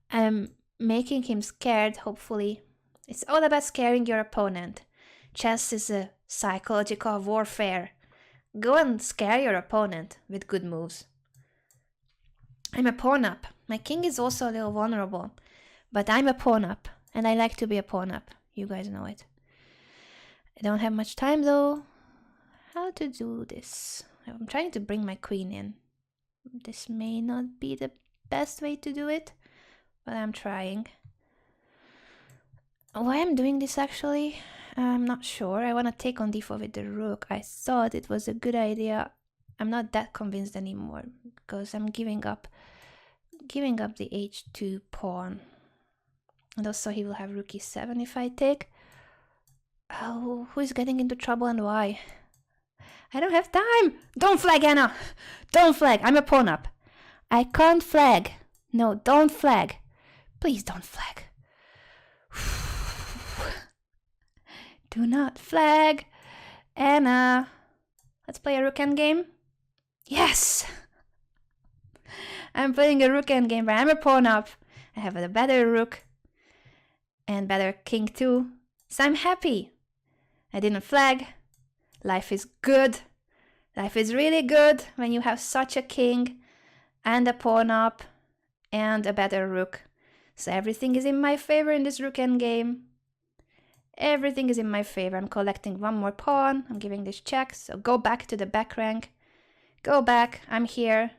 I'm making him scared, hopefully. It's all about scaring your opponent. Chess is a psychological warfare. Go and scare your opponent with good moves. I'm a pawn up. My king is also a little vulnerable, but I'm a pawn up, and I like to be a pawn up. You guys know it. I don't have much time though. How to do this? I'm trying to bring my queen in. This may not be the best way to do it, but I'm trying. Why I'm doing this actually, I'm not sure. I want to take on d4 with the rook. I thought it was a good idea. I'm not that convinced anymore because I'm giving up the h2 pawn. And also he will have rook e7 if I take. Oh, who is getting into trouble and why? I don't have time! Don't flag, Anna! Don't flag! I'm a pawn up. I can't flag. No, don't flag. Please don't flag. Do not flag. Anna. Let's play a rook endgame. Yes! I'm playing a rook endgame, but I'm a pawn up. I have a better rook. And better king too. So I'm happy. I didn't flag. Life is good. Life is really good when you have such a king and a pawn up and a better rook. So everything is in my favor in this rook endgame. Everything is in my favor. I'm collecting one more pawn. I'm giving this check. So go back to the back rank. Go back. I'm here.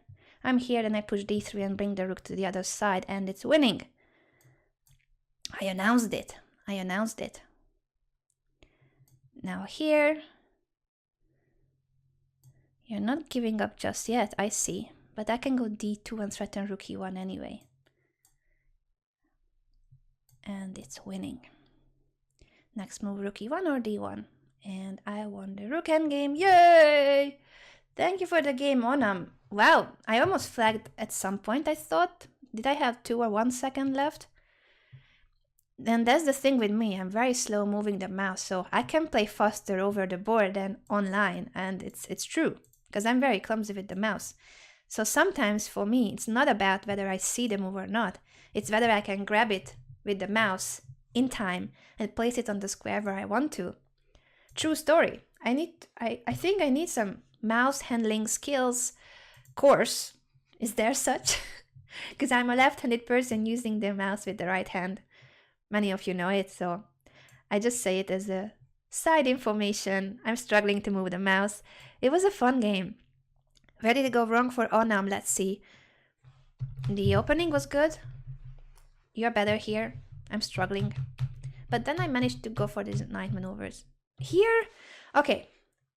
I'm here. Then I push d3 and bring the rook to the other side. And it's winning. I announced it. I announced it. Now here. You're not giving up just yet, I see. But I can go d2 and threaten rook e1 anyway. And it's winning. Next move, rook e1 or d1. And I won the rook endgame. Yay! Thank you for the game, Onam. Wow, I almost flagged at some point, I thought. Did I have 2 or 1 second left? Then that's the thing with me, I'm very slow moving the mouse, so I can play faster over the board than online, and it's true, because I'm very clumsy with the mouse. So sometimes for me, it's not about whether I see the move or not, it's whether I can grab it with the mouse in time and place it on the square where I want to. True story. I think I need some mouse handling skills course. Is there such? Because I'm a left-handed person using the mouse with the right hand. Many of you know it, so I just say it as a side information. I'm struggling to move the mouse. It was a fun game. Where did it go wrong for Onam? Let's see. The opening was good. You're better here. I'm struggling. But then I managed to go for these knight maneuvers. Here? Okay.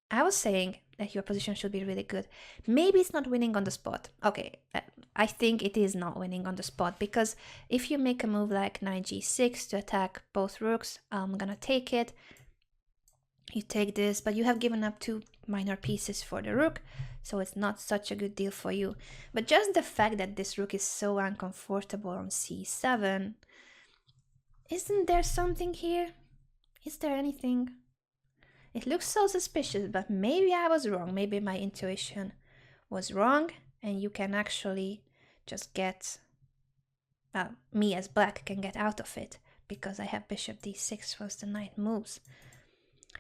I was saying that your position should be really good. Maybe it's not winning on the spot. Okay, I think it is not winning on the spot, because if you make a move like knight g6 to attack both rooks, I'm gonna take it. You take this, but you have given up 2 minor pieces for the rook, so it's not such a good deal for you. But just the fact that this rook is so uncomfortable on c7, isn't there something here? Is there anything? It looks so suspicious, but maybe I was wrong. Maybe my intuition was wrong, and you can actually just get, me as black can get out of it, because I have bishop d6 once the knight moves.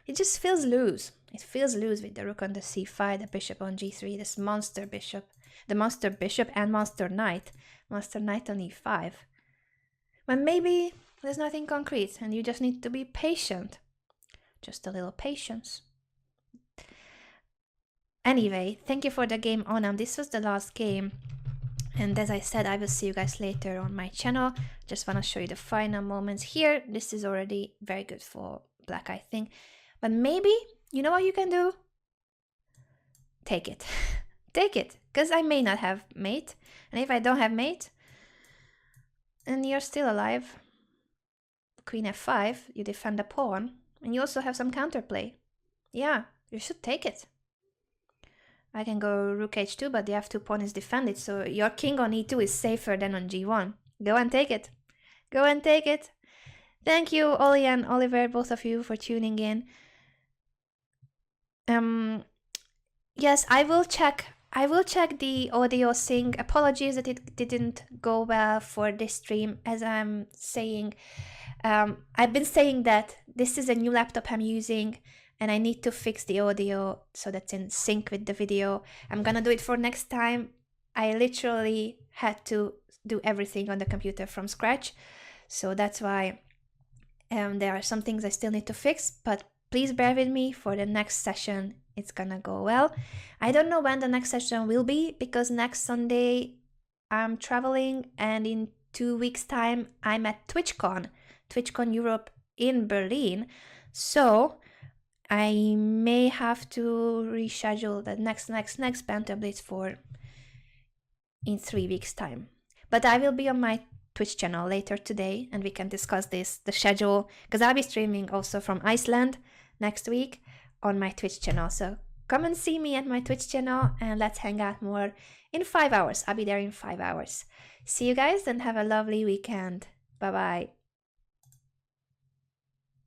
It just feels loose. It feels loose with the rook on the c5, the bishop on g3, this monster bishop, the monster bishop and monster knight on e5. But maybe there's nothing concrete, and you just need to be patient. Just a little patience. Anyway, thank you for the game, Onam. This was the last game. And as I said, I will see you guys later on my channel. Just want to show you the final moments here. This is already very good for black, I think. But maybe, you know what you can do? Take it. Take it. Because I may not have mate. And if I don't have mate, and you're still alive. Queen f5, you defend the pawn. And you also have some counterplay. Yeah, you should take it. I can go rook h2, but the f2 pawn is defended, so your king on e2 is safer than on g1. Go and take it. Go and take it. Thank you, Ollie and Oliver, both of you, for tuning in. Yes, I will check the audio sync. Apologies that it didn't go well for this stream. As I'm saying, I've been saying that this is a new laptop I'm using, and I need to fix the audio so that's in sync with the video. I'm gonna do it for next time. I literally had to do everything on the computer from scratch, so that's why there are some things I still need to fix, but please bear with me for the next session. It's gonna go well. I don't know when the next session will be, because next Sunday I'm traveling, and in 2 weeks time I'm at TwitchCon Europe in Berlin, so I may have to reschedule the next Banter Blitz for in 3 weeks time. But I will be on my Twitch channel later today, and we can discuss the schedule, because I'll be streaming also from Iceland next week on my Twitch channel. So come and see me at my Twitch channel, and let's hang out more in 5 hours. I'll be there in 5 hours. See you guys, and have a lovely weekend. Bye bye.